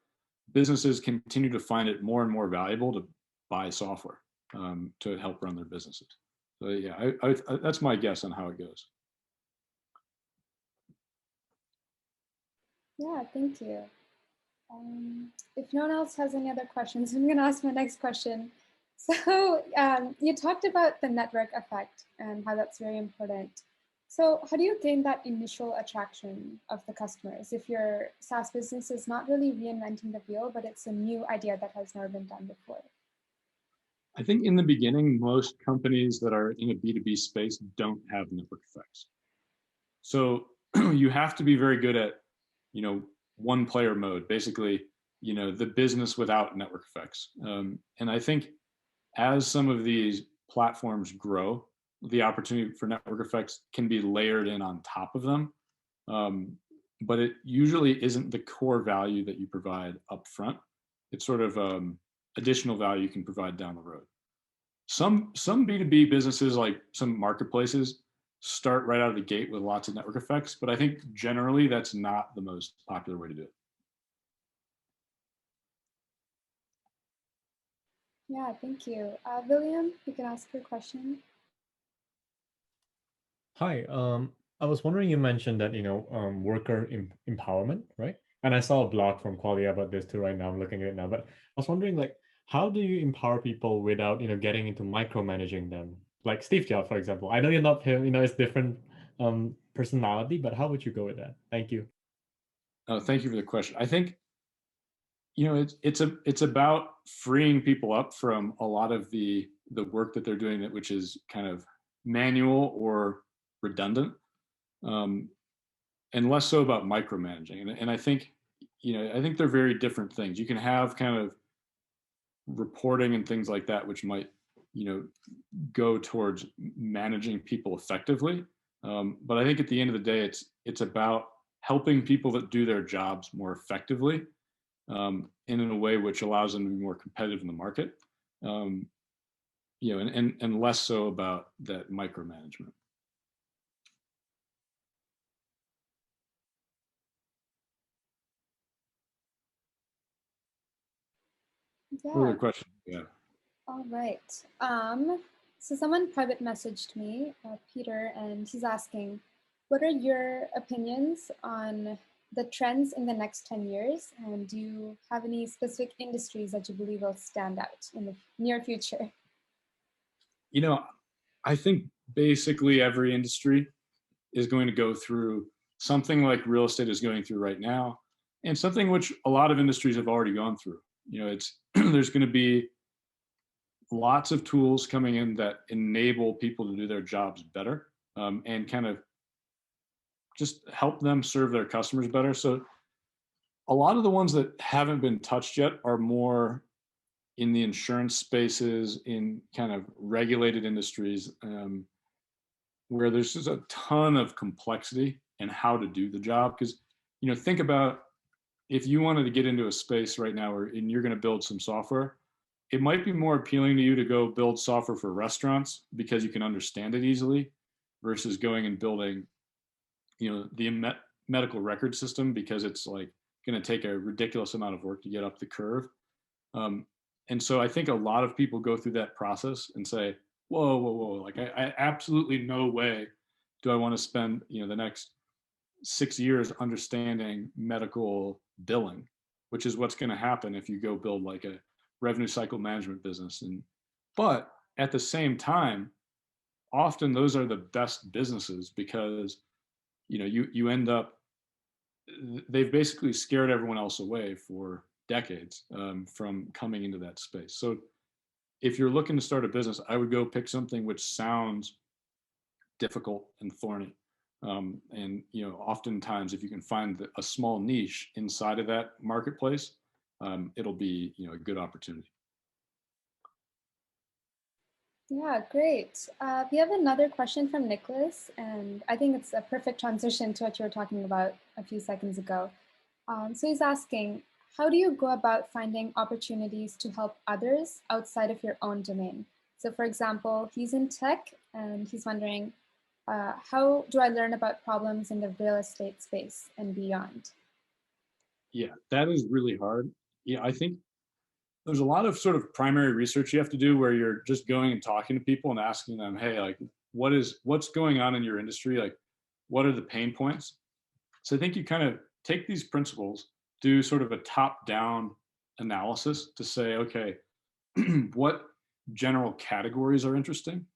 businesses continue to find it more and more valuable to buy software to help run their businesses. So yeah, that's my guess on how it goes. Yeah, thank you. If no one else has any other questions, I'm going to ask my next question. So you talked about the network effect and how that's very important. So how do you gain that initial attraction of the customers if your SaaS business is not really reinventing the wheel, but it's a new idea that has never been done before? I think in the beginning, most companies that are in a B2B space don't have network effects. So you have to be very good at, one player mode, basically, the business without network effects. And I think as some of these platforms grow, the opportunity for network effects can be layered in on top of them. But it usually isn't the core value that you provide up front. It's sort of additional value you can provide down the road. Some B2B businesses, like some marketplaces, start right out of the gate with lots of network effects, but I think generally that's not the most popular way to do it. Yeah, thank you. William, you can ask your question. Hi, I was wondering, you mentioned that, worker empowerment, right? And I saw a blog from Qualia about this too right now. I'm looking at it now. But I was wondering, like, how do you empower people without, getting into micromanaging them? Like Steve Jobs, for example. I know you're not him, it's different personality, but how would you go with that? Thank you. Thank you for the question. I think, it's about freeing people up from a lot of the work that they're doing, which is kind of manual or redundant, and less so about micromanaging. And I think, I think they're very different things. You can have kind of reporting and things like that, which might, go towards managing people effectively. But I think at the end of the day, it's about helping people that do their jobs more effectively, and in a way which allows them to be more competitive in the market, and less so about that micromanagement. Yeah. Really question. Yeah. All right. So someone private messaged me, Peter, and he's asking, what are your opinions on the trends in the next 10 years? And do you have any specific industries that you believe will stand out in the near future? I think basically every industry is going to go through something like real estate is going through right now, and something which a lot of industries have already gone through. It's there's going to be lots of tools coming in that enable people to do their jobs better, and kind of just help them serve their customers better. So a lot of the ones that haven't been touched yet are more in the insurance spaces, in kind of regulated industries, where there's just a ton of complexity in how to do the job. Because, think about if you wanted to get into a space right now and you're going to build some software, it might be more appealing to you to go build software for restaurants because you can understand it easily, versus going and building, the medical record system, because it's like going to take a ridiculous amount of work to get up the curve. And so I think a lot of people go through that process and say, whoa, whoa, whoa, like I absolutely no way do I want to spend, the next 6 years understanding medical billing, which is what's going to happen if you go build like a revenue cycle management business. But at the same time, often those are the best businesses, because, you end up, they've basically scared everyone else away for decades, from coming into that space. So if you're looking to start a business, I would go pick something which sounds difficult and thorny. And oftentimes, if you can find a small niche inside of that marketplace, it'll be a good opportunity. Yeah, great. We have another question from Nicholas, and I think it's a perfect transition to what you were talking about a few seconds ago. So he's asking, how do you go about finding opportunities to help others outside of your own domain? So for example, he's in tech and he's wondering, how do I learn about problems in the real estate space and beyond? Yeah, that is really hard. I think there's a lot of sort of primary research you have to do, where you're just going and talking to people and asking them, hey, like, what's going on in your industry? Like, what are the pain points? So I think you kind of take these principles, do sort of a top-down analysis to say, okay, what general categories are interesting?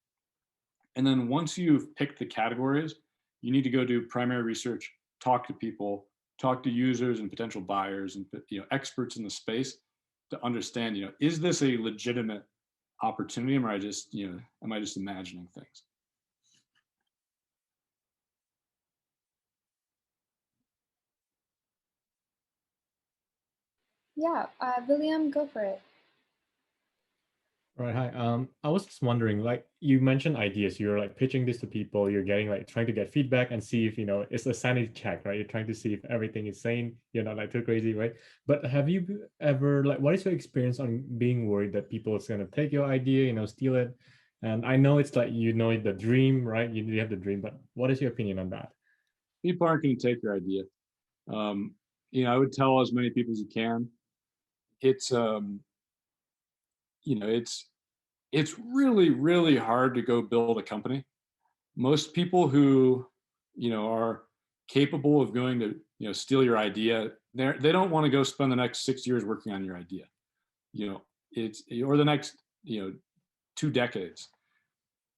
And then once you've picked the categories, you need to go do primary research, talk to people, talk to users and potential buyers and experts in the space, to understand, is this a legitimate opportunity? Or am I just imagining things? Yeah, William, go for it. Right. Hi. I was just wondering, like you mentioned ideas, you're like pitching this to people, you're getting like trying to get feedback and see if, it's a sanity check, right? You're trying to see if everything is sane, you're not like too crazy, right? But have you ever like, what is your experience on being worried that people is going to take your idea, steal it? And I know it's like, the dream, right? You have the dream, but what is your opinion on that? People aren't going to take your idea. I would tell as many people as you can. It's, it's really, really hard to go build a company. Most people who, are capable of going to, steal your idea, they don't want to go spend the next 6 years working on your idea, it's, or the next 2 decades.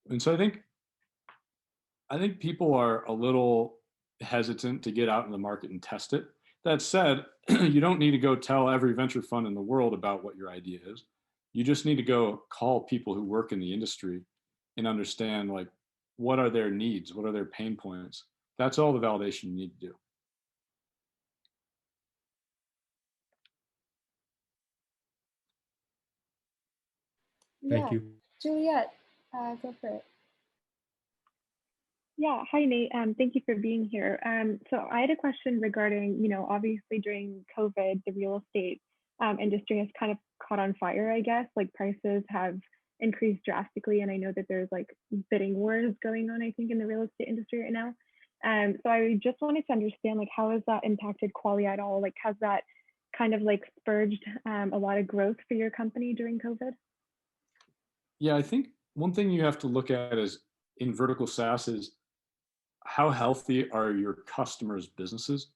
And so I think people are a little hesitant to get out in the market and test it. That said, you don't need to go tell every venture fund in the world about what your idea is. You just need to go call people who work in the industry and understand, like, what are their needs? What are their pain points? That's all the validation you need to do. Thank Yeah, you. Juliet, go for it. Yeah, hi Nate. Thank you for being here. So I had a question regarding, obviously during COVID, the real estate industry has kind of caught on fire, I guess. Like prices have increased drastically, and I know that there's like bidding wars going on, I think, in the real estate industry right now. So I just wanted to understand, like, how has that impacted Qualia at all? Like, has that kind of like spurged a lot of growth for your company during COVID? Yeah, I think one thing you have to look at is in vertical SaaS is how healthy are your customers' businesses?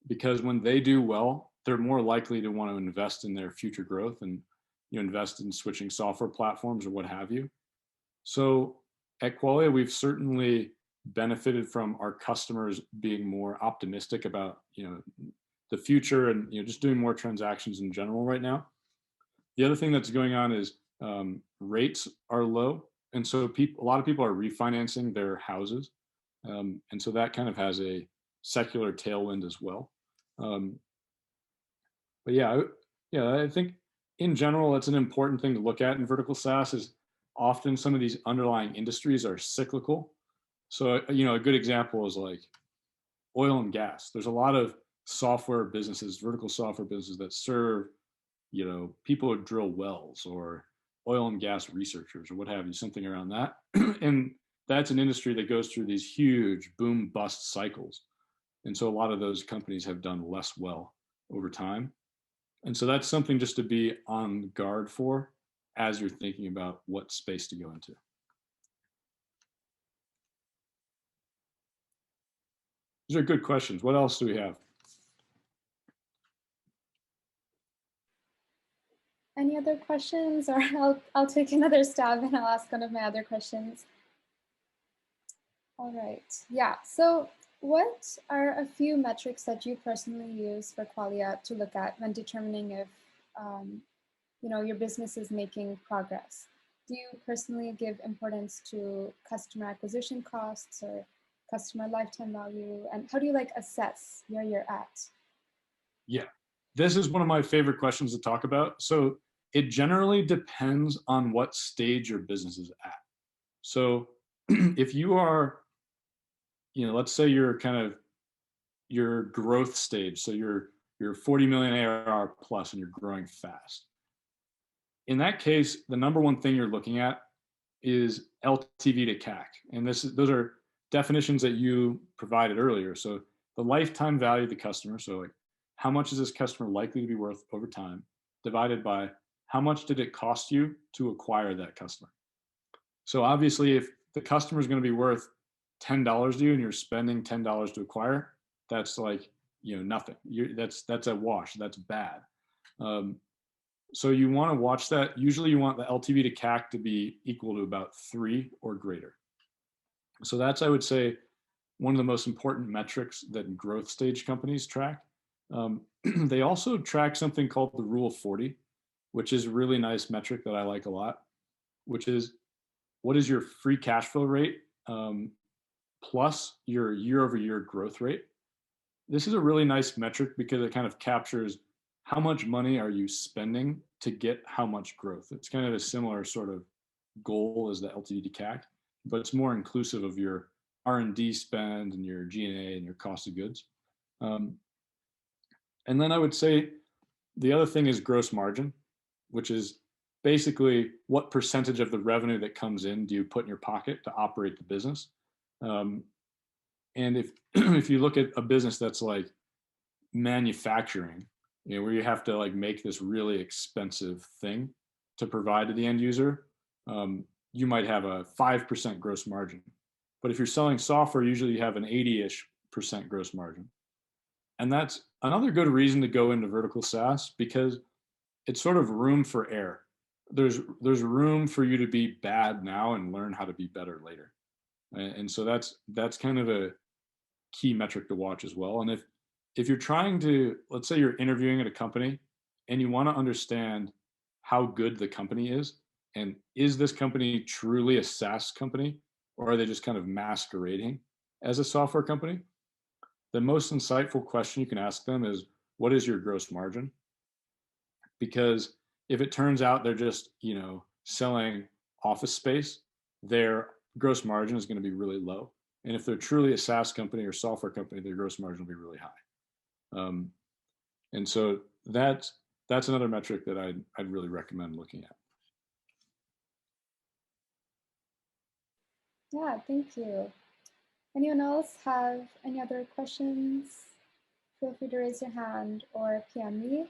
Because when they do well, they're more likely to want to invest in their future growth and invest in switching software platforms or what have you. So at Qualia, we've certainly benefited from our customers being more optimistic about the future and just doing more transactions in general right now. The other thing that's going on is rates are low, and so a lot of people are refinancing their houses. And so that kind of has a secular tailwind as well. But yeah, I think in general, it's an important thing to look at in vertical SaaS is often some of these underlying industries are cyclical. So, a good example is like oil and gas. There's a lot of software businesses, vertical software businesses that serve, people who drill wells or oil and gas researchers or what have you, something around that. And that's an industry that goes through these huge boom bust cycles. And so a lot of those companies have done less well over time. And so that's something just to be on guard for as you're thinking about what space to go into. These are good questions. What else do we have? Any other questions, or I'll take another stab and I'll ask one of my other questions. All right, yeah. So what are a few metrics that you personally use for Qualia to look at when determining if your business is making progress? Do you personally give importance to customer acquisition costs or customer lifetime value? And how do you assess where you're at? Yeah, this is one of my favorite questions to talk about. So it generally depends on what stage your business is at. So if you are, let's say you're kind of your growth stage. So you're 40 million ARR plus and you're growing fast. In that case, the number one thing you're looking at is LTV to CAC. And those are definitions that you provided earlier. So the lifetime value of the customer. So like, how much is this customer likely to be worth over time, divided by how much did it cost you to acquire that customer? So obviously, if the customer is going to be worth $10 to you and you're spending $10 to acquire, that's like, nothing. That's a wash. That's bad. So you want to watch that. Usually you want the LTV to CAC to be equal to about 3 or greater. So that's, I would say, one of the most important metrics that growth stage companies track. They also track something called the Rule of 40, which is a really nice metric that I like a lot, which is what is your free cash flow rate plus your year-over-year growth rate. This is a really nice metric because it kind of captures how much money are you spending to get how much growth. It's kind of a similar sort of goal as the LTV to CAC, but it's more inclusive of your R&D spend and your G&A and your cost of goods. And then I would say the other thing is gross margin, which is basically what percentage of the revenue that comes in do you put in your pocket to operate the business. And if you look at a business that's like manufacturing, where you have to like make this really expensive thing to provide to the end user, you might have a 5% gross margin. But if you're selling software, usually you have an 80-ish% gross margin. And that's another good reason to go into vertical SaaS, because it's sort of room for error. There's room for you to be bad now and learn how to be better later. And so that's kind of a key metric to watch as well. And if you're trying to, let's say you're interviewing at a company and you want to understand how good the company is, and is this company truly a SaaS company, or are they just kind of masquerading as a software company? The most insightful question you can ask them is, what is your gross margin? Because if it turns out they're just, selling office space, their gross margin is going to be really low. And if they're truly a SaaS company or software company, their gross margin will be really high. And so that's another metric that I'd really recommend looking at. Yeah, thank you. Anyone else have any other questions? Feel free to raise your hand or PM me.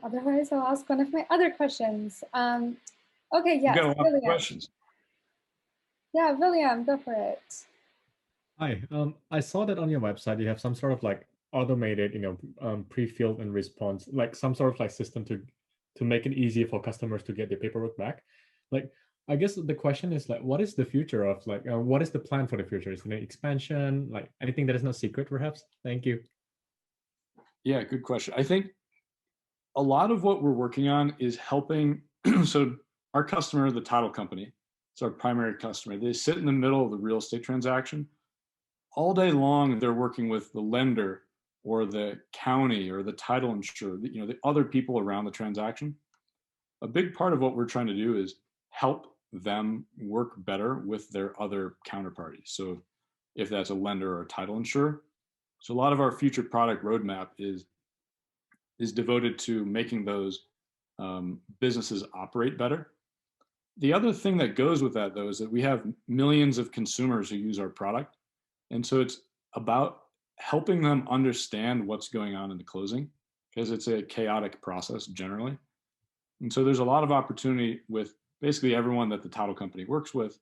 Otherwise, I'll ask one of my other questions. Okay, yes, You've got a lot of William. questions. Yeah, William, go for it. Hi, I saw that on your website you have some sort of like automated, pre-filled and response, like some sort of like system to make it easier for customers to get their paperwork back. Like, I guess the question is like, what is the future of like, what is the plan for the future? Is it an expansion, like anything that is not secret, perhaps? Thank you. Yeah, good question. I think a lot of what we're working on is helping. So our customer, the title company, it's our primary customer. They sit in the middle of the real estate transaction. All day long, they're working with the lender or the county or the title insurer, the other people around the transaction. A big part of what we're trying to do is help them work better with their other counterparties. So if that's a lender or a title insurer. So a lot of our future product roadmap is devoted to making those businesses operate better. The other thing that goes with that, though, is that we have millions of consumers who use our product. And so it's about helping them understand what's going on in the closing, because it's a chaotic process generally. And so there's a lot of opportunity with basically everyone that the title company works with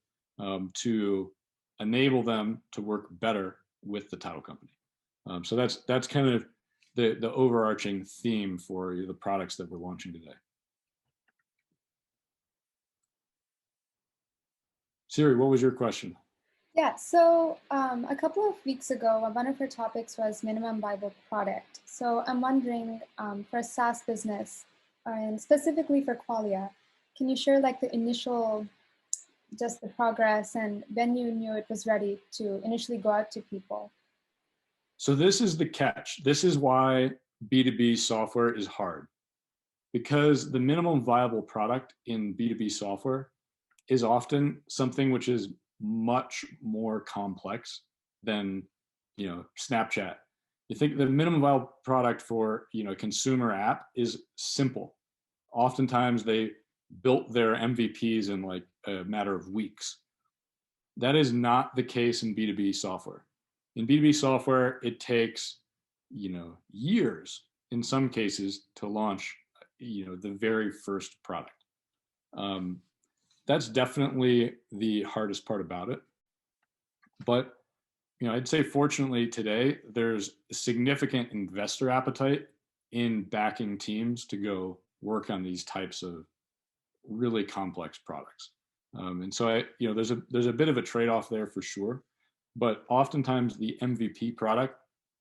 to enable them to work better with the title company. So that's kind of the overarching theme for the products that we're launching today. Siri, what was your question? Yeah, so a couple of weeks ago, one of our topics was minimum viable product. So I'm wondering, for a SaaS business, and specifically for Qualia, can you share like the initial, just the progress and when you knew it was ready to initially go out to people? So this is the catch. This is why B2B software is hard, because the minimum viable product in B2B software is often something which is much more complex than, Snapchat. You think the minimum viable product for, a consumer app is simple. Oftentimes they built their MVPs in like a matter of weeks. That is not the case in B2B software. In B2B software, it takes, years in some cases to launch, the very first product. That's definitely the hardest part about it. But, I'd say fortunately today, there's significant investor appetite in backing teams to go work on these types of really complex products. And so there's a bit of a trade-off there for sure, but oftentimes the MVP product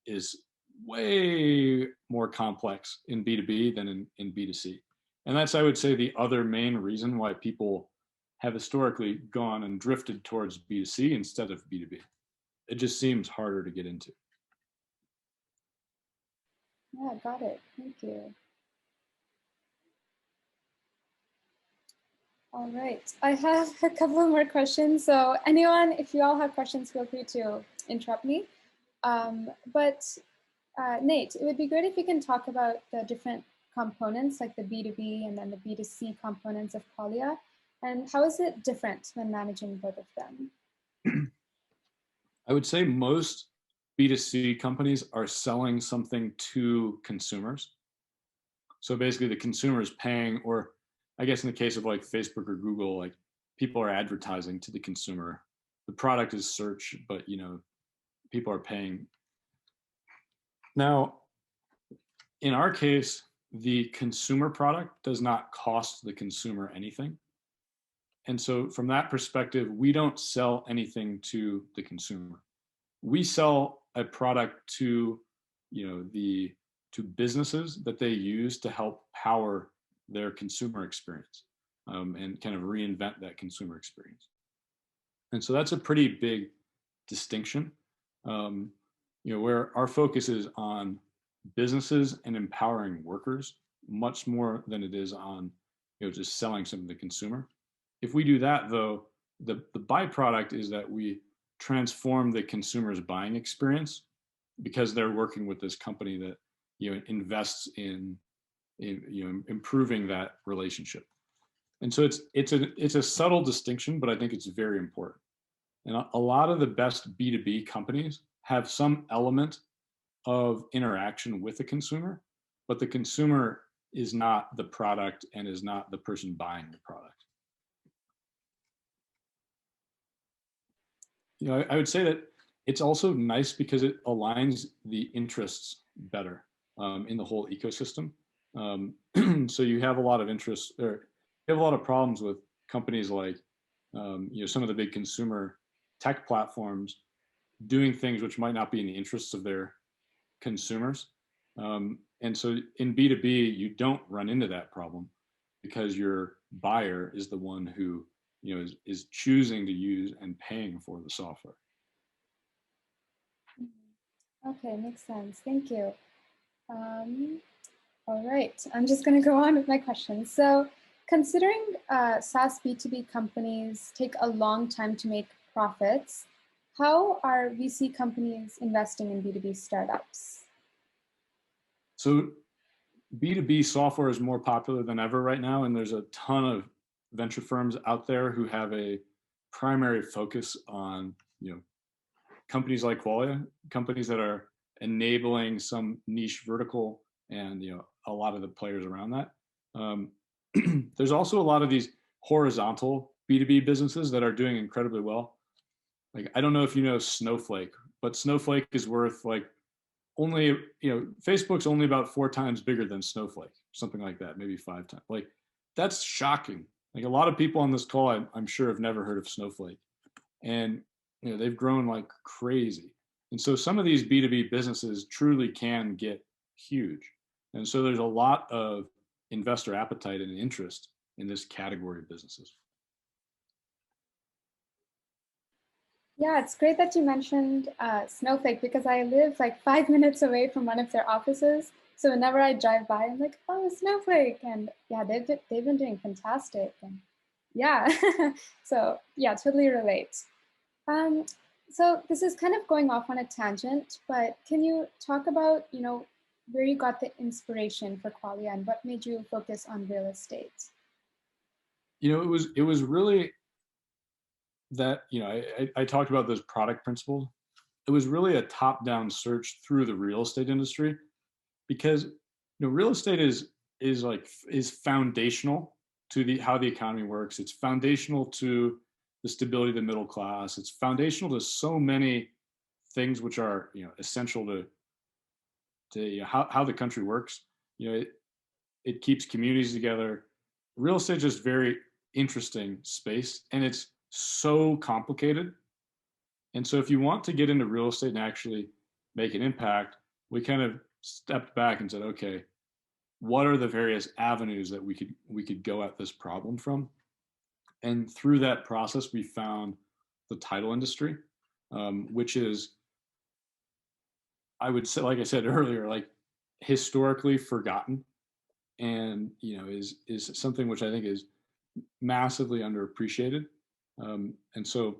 is way more complex in B2B than in B2C. And that's, I would say, the other main reason why people have historically gone and drifted towards B2C instead of B2B. It just seems harder to get into. Yeah, got it. Thank you. All right, I have a couple of more questions. So anyone, if you all have questions, feel free to interrupt me. Nate, it would be great if you can talk about the different components, like the B2B and then the B2C components of Qualia, and how is it different when managing both of them? I would say most B2C companies are selling something to consumers. So basically the consumer is paying, or I guess in the case of like Facebook or Google, like people are advertising to the consumer. The product is search, but people are paying. Now, in our case, the consumer product does not cost the consumer anything. And so from that perspective, we don't sell anything to the consumer. We sell a product to, to businesses that they use to help power their consumer experience, and kind of reinvent that consumer experience. And so that's a pretty big distinction, where our focus is on businesses and empowering workers much more than it is on, just selling something to the consumer. If we do that, though, the byproduct is that we transform the consumer's buying experience because they're working with this company that invests in improving that relationship. And so it's a subtle distinction, but I think it's very important. And a lot of the best B2B companies have some element of interaction with the consumer, but the consumer is not the product and is not the person buying the product. I would say that it's also nice because it aligns the interests better in the whole ecosystem. So you have a lot of interests, or you have a lot of problems with companies like, some of the big consumer tech platforms doing things which might not be in the interests of their consumers. And so in B2B, you don't run into that problem because your buyer is the one who is choosing to use and paying for the software. Okay, makes sense. Thank you. All right, I'm just going to go on with my questions. So considering SaaS B2B companies take a long time to make profits, how are VC companies investing in B2B startups? So B2B software is more popular than ever right now, and there's a ton of venture firms out there who have a primary focus on, companies like Qualia, companies that are enabling some niche vertical and, a lot of the players around that. There's also a lot of these horizontal B2B businesses that are doing incredibly well. Like, I don't know if you know Snowflake, but Snowflake is worth like only, Facebook's only about 4 times bigger than Snowflake, something like that, maybe 5 times. Like, that's shocking. Like, a lot of people on this call, I'm sure, have never heard of Snowflake. And, they've grown like crazy. And so some of these B2B businesses truly can get huge. And so there's a lot of investor appetite and interest in this category of businesses. Yeah, it's great that you mentioned Snowflake because I live like 5 minutes away from one of their offices. So whenever I drive by, I'm like, oh, Snowflake. And yeah, they've been doing fantastic. And yeah, so yeah, totally relate. So this is kind of going off on a tangent, but can you talk about, where you got the inspiration for Qualia and what made you focus on real estate? It was really that, I talked about those product principles. It was really a top-down search through the real estate industry because, real estate is foundational to how the economy works. It's foundational to the stability of the middle class. It's foundational to so many things which are, essential to how the country works. It keeps communities together. Real estate is just very interesting space, and it's so complicated. And so if you want to get into real estate and actually make an impact, we kind of stepped back and said, okay, what are the various avenues that we could go at this problem from? And through that process, we found the title industry, which is, I would say, like I said earlier, like historically forgotten, and is something which I think is massively underappreciated. And so,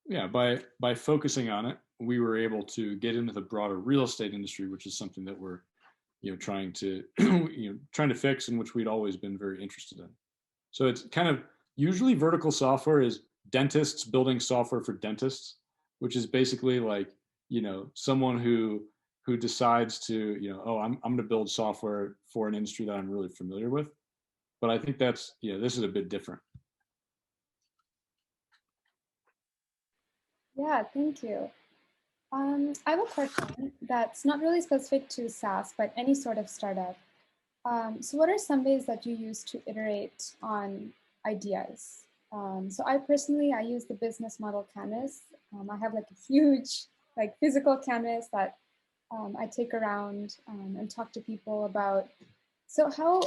yeah, by focusing on it, we were able to get into the broader real estate industry, which is something that we're trying to trying to fix, and which we'd always been very interested in. So it's kind of, usually vertical software is dentists building software for dentists, which is basically like someone who decides to I'm going to build software for an industry that I'm really familiar with. But I think that's this is a bit different. Yeah, thank you. I have a question that's not really specific to SaaS, but any sort of startup. So what are some ways that you use to iterate on ideas? So I personally, I use the business model canvas. I have like a huge like physical canvas that I take around and talk to people about. So how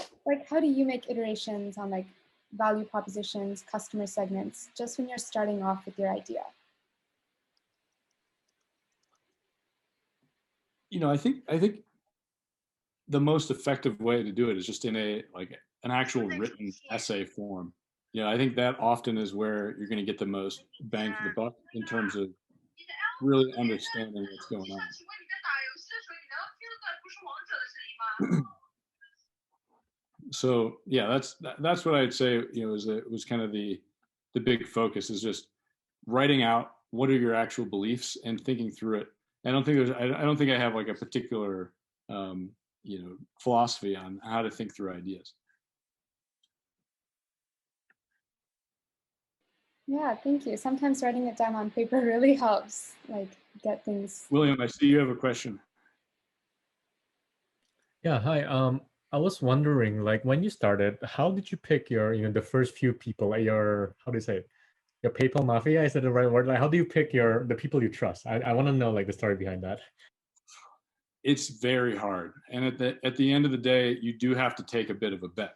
do you make iterations on like value propositions, customer segments, just when you're starting off with your idea? I think the most effective way to do it is just in an actual written essay form. I think that often is where you're going to get the most bang for the buck in terms of really understanding what's going on. So yeah, that's what I'd say. Was kind of the big focus is just writing out what are your actual beliefs and thinking through it. I don't think I have like a particular philosophy on how to think through ideas. Yeah, thank you. Sometimes writing it down on paper really helps, like get things. William, I see you have a question. Yeah, hi. I was wondering, like, when you started, how did you pick your, the first few people, like your, how do you say it? Your PayPal mafia? Is that the right word? Like, how do you pick the people you trust? I want to know like the story behind that. It's very hard, and at the end of the day, you do have to take a bit of a bet.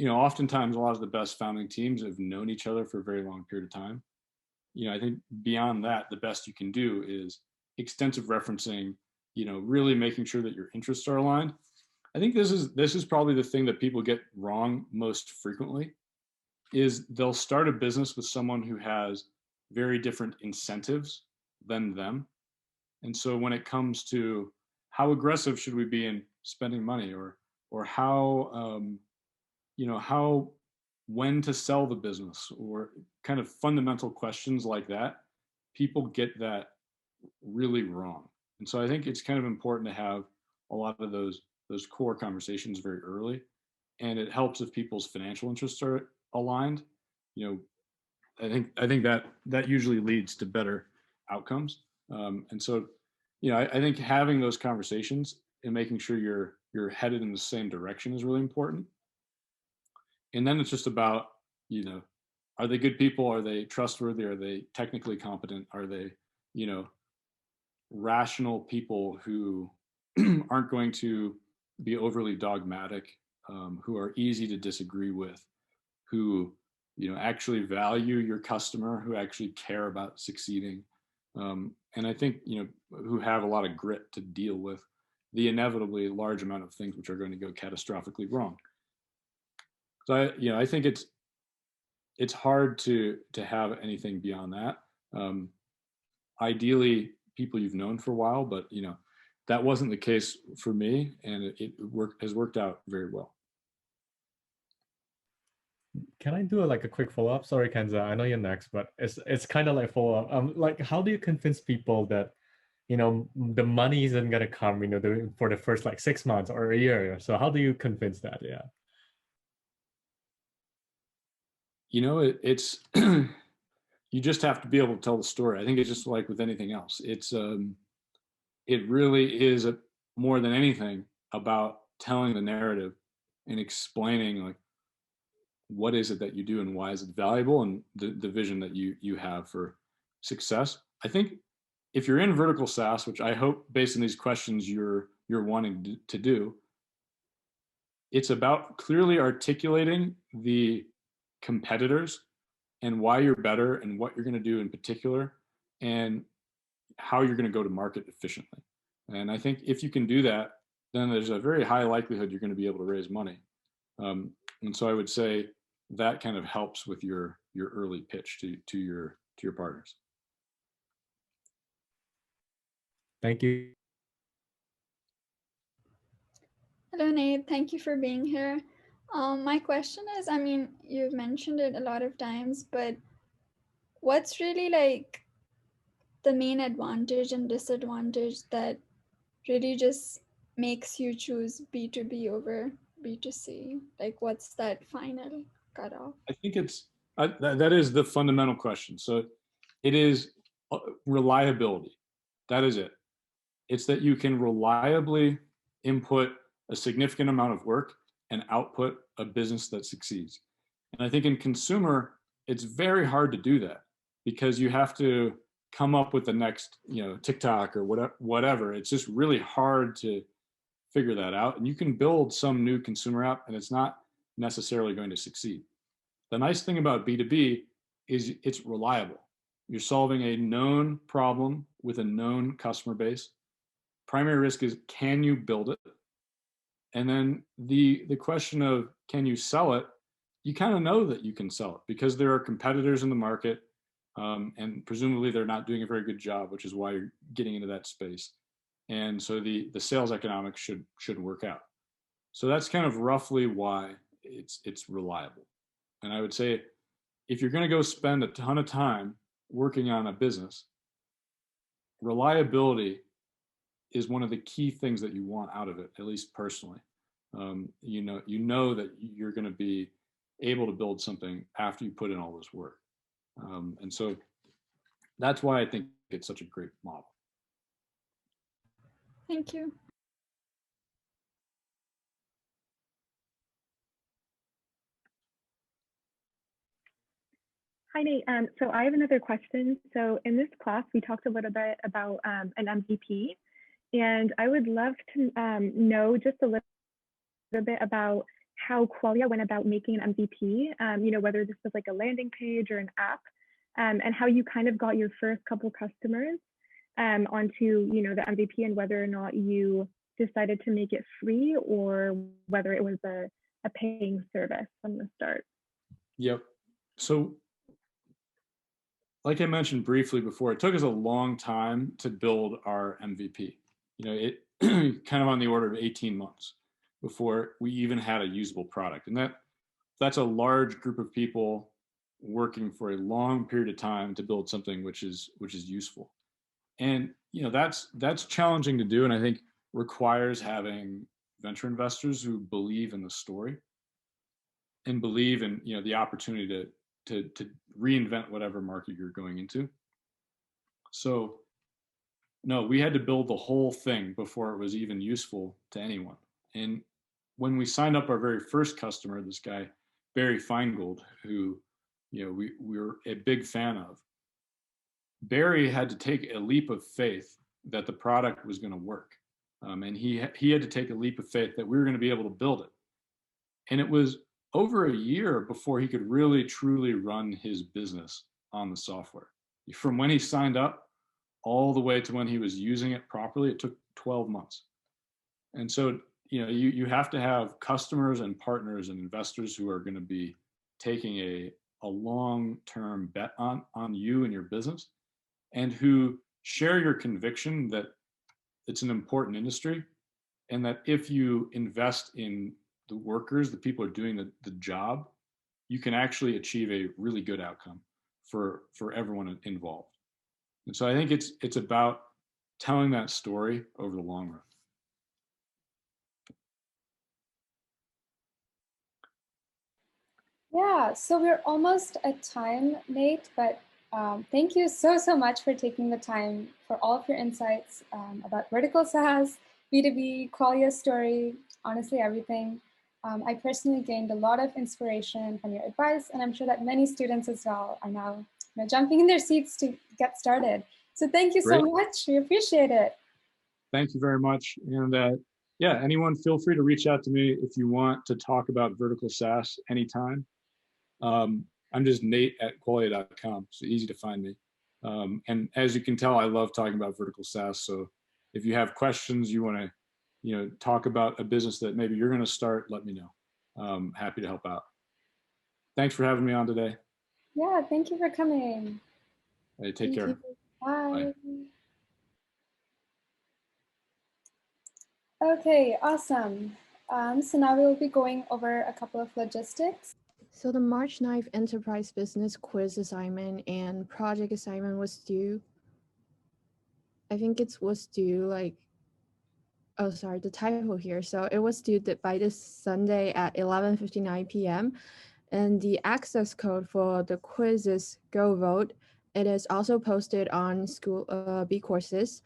Oftentimes a lot of the best founding teams have known each other for a very long period of time. I think beyond that, the best you can do is extensive referencing, really making sure that your interests are aligned. I think this is probably the thing that people get wrong most frequently is they'll start a business with someone who has very different incentives than them. And so when it comes to how aggressive should we be in spending money, or how when to sell the business, or kind of fundamental questions like that, people get that really wrong. And so I think it's kind of important to have a lot of those core conversations very early, and it helps if people's financial interests are aligned. I think that usually leads to better outcomes. And so I think having those conversations and making sure you're headed in the same direction is really important. And then it's just about, are they good people? Are they trustworthy? Are they technically competent? Are they, rational people who aren't going to be overly dogmatic, who are easy to disagree with, who, actually value your customer, who actually care about succeeding. And I think, who have a lot of grit to deal with the inevitably large amount of things which are going to go catastrophically wrong. So I think it's hard to have anything beyond that. Ideally, people you've known for a while, but that wasn't the case for me, and it has worked out very well. Can I do like a quick follow-up? Sorry, Kenza, I know you're next, but it's kind of like follow-up. Like, how do you convince people that the money isn't gonna come, for the first like 6 months or a year? So how do you convince that? Yeah. It's you just have to be able to tell the story. I think it's just like with anything else. It really is more than anything about telling the narrative and explaining like what is it that you do and why is it valuable, and the vision that you have for success. I think if you're in vertical SaaS, which I hope based on these questions you're wanting to do, it's about clearly articulating the competitors and why you're better and what you're going to do in particular, and how you're going to go to market efficiently. And I think if you can do that, then there's a very high likelihood you're going to be able to raise money. And so I would say that kind of helps with your early pitch to your partners. Thank you. Hello, Nate. Thank you for being here. My question is, I mean, you've mentioned it a lot of times, but what's really like the main advantage and disadvantage that really just makes you choose B2B over B2C? Like, what's that final cutoff? I think that is the fundamental question. So it is reliability. That is it. It's that you can reliably input a significant amount of work and output a business that succeeds. And I think in consumer, it's very hard to do that because you have to come up with the next, TikTok or whatever. It's just really hard to figure that out. And you can build some new consumer app and it's not necessarily going to succeed. The nice thing about B2B is it's reliable. You're solving a known problem with a known customer base. Primary risk is, can you build it? And then the question of, can you sell it? You kind of know that you can sell it because there are competitors in the market, and presumably they're not doing a very good job, which is why you're getting into that space. And so the sales economics should work out. So that's kind of roughly why it's reliable. And I would say, if you're going to go spend a ton of time working on a business, reliability is one of the key things that you want out of it, at least personally. You know that you're going to be able to build something after you put in all this work. And so that's why I think it's such a great model. Thank you. Hi, Nate. So I have another question. So in this class, we talked a little bit about an MVP, and I would love to know just a little bit about how Qualia went about making an MVP, whether this was like a landing page or an app, and how you kind of got your first couple customers onto, the MVP, and whether or not you decided to make it free or whether it was a paying service from the start. Yep. So like I mentioned briefly before, it took us a long time to build our MVP. It kind of on the order of 18 months before we even had a usable product. And that's a large group of people working for a long period of time to build something which is useful. And that's challenging to do, and I think requires having venture investors who believe in the story and believe in the opportunity to reinvent whatever market you're going into. So no, we had to build the whole thing before it was even useful to anyone. And when we signed up our very first customer, this guy Barry Feingold, who we were a big fan of, Barry had to take a leap of faith that the product was going to work, and he had to take a leap of faith that we were going to be able to build it. And it was over a year before he could really truly run his business on the software. From when he signed up all the way to when he was using it properly, it took 12 months. And so you have to have customers and partners and investors who are going to be taking a long-term bet on you and your business, and who share your conviction that it's an important industry, and that if you invest in the workers, the people who are doing the job, you can actually achieve a really good outcome for everyone involved. And so I think it's about telling that story over the long run. Yeah, so we're almost at time, Nate, but thank you so much for taking the time for all of your insights about Vertical Sas, B2B, Qualia's story, honestly, everything. I personally gained a lot of inspiration from your advice, and I'm sure that many students as well are now jumping in their seats to get started. So thank you so much. We appreciate it. Thank you very much. And yeah, anyone feel free to reach out to me if you want to talk about Vertical Sas anytime. I'm just Nate at Qualia.com, so easy to find me. And as you can tell, I love talking about Vertical Sas. So if you have questions, you want to talk about a business that maybe you're going to start, let me know. Happy to help out. Thanks for having me on today. Yeah, thank you for coming. Hey, take care. Bye. Okay, awesome. So now we'll be going over a couple of logistics. So the March 9th enterprise business quiz assignment and project assignment was due. I think it was due oh, sorry, the typo here. So it was due by this Sunday at 11:59 p.m. And the access code for the quiz is go vote it is also posted on school B courses.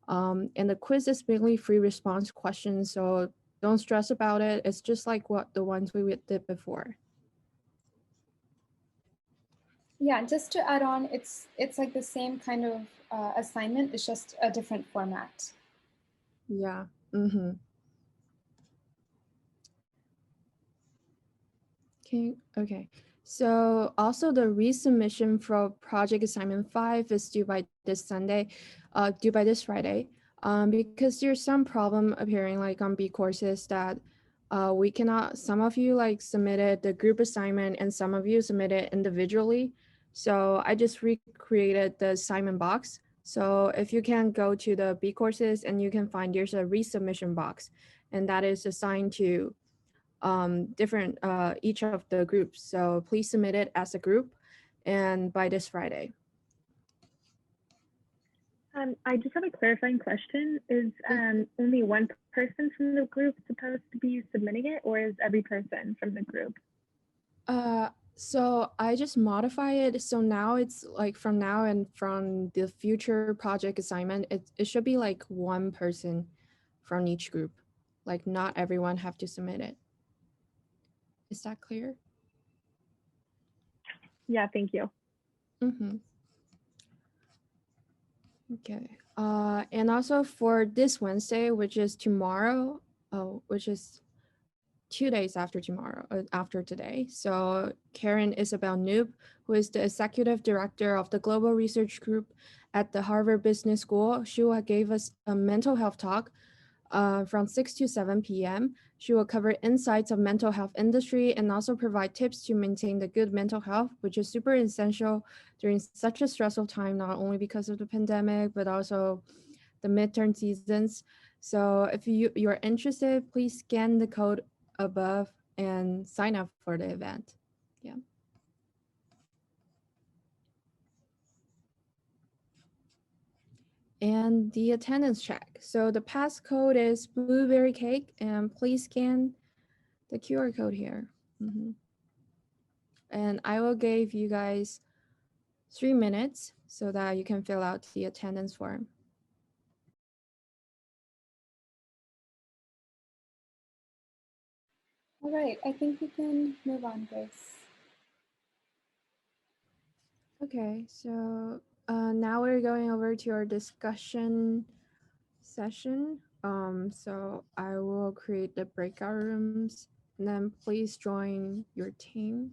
And the quiz is mainly free response questions, so don't stress about it. It's just like what the ones we did before. Yeah, just to add on, it's like the same kind of assignment. It's just a different format. Yeah. Mm-hmm. Okay. So also the resubmission for project assignment 5 is due by this Friday. Because there's some problem appearing like on B courses that we cannot, some of you like submitted the group assignment and some of you submitted individually. So I just recreated the assignment box. So if you can go to the B courses and you can find there's a resubmission box, and that is assigned to different each of the groups. So please submit it as a group and by this Friday. I just have a clarifying question. Is only one person from the group supposed to be submitting it, or is every person from the group? So I just modify it. So now it's like from now and from the future project assignment, it should be like one person from each group. Like not everyone have to submit it. Is that clear? Yeah, thank you. Mm-hmm. Okay. And also for this Wednesday, which is tomorrow, which is 2 days after tomorrow, after today. So Karen Isabel Noob, who is the executive director of the Global Research Group at the Harvard Business School, she will give us a mental health talk from 6 to 7 p.m. She will cover insights of mental health industry and also provide tips to maintain the good mental health, which is super essential during such a stressful time, not only because of the pandemic, but also the midterm seasons. So if you're interested, please scan the code above and sign up for the event. Yeah. And the attendance check. So the passcode is blueberry cake, and please scan the QR code here. And I will give you guys 3 minutes so that you can fill out the attendance form. All right, I think we can move on, Grace. Okay, so now we're going over to our discussion session. So I will create the breakout rooms, and then please join your team.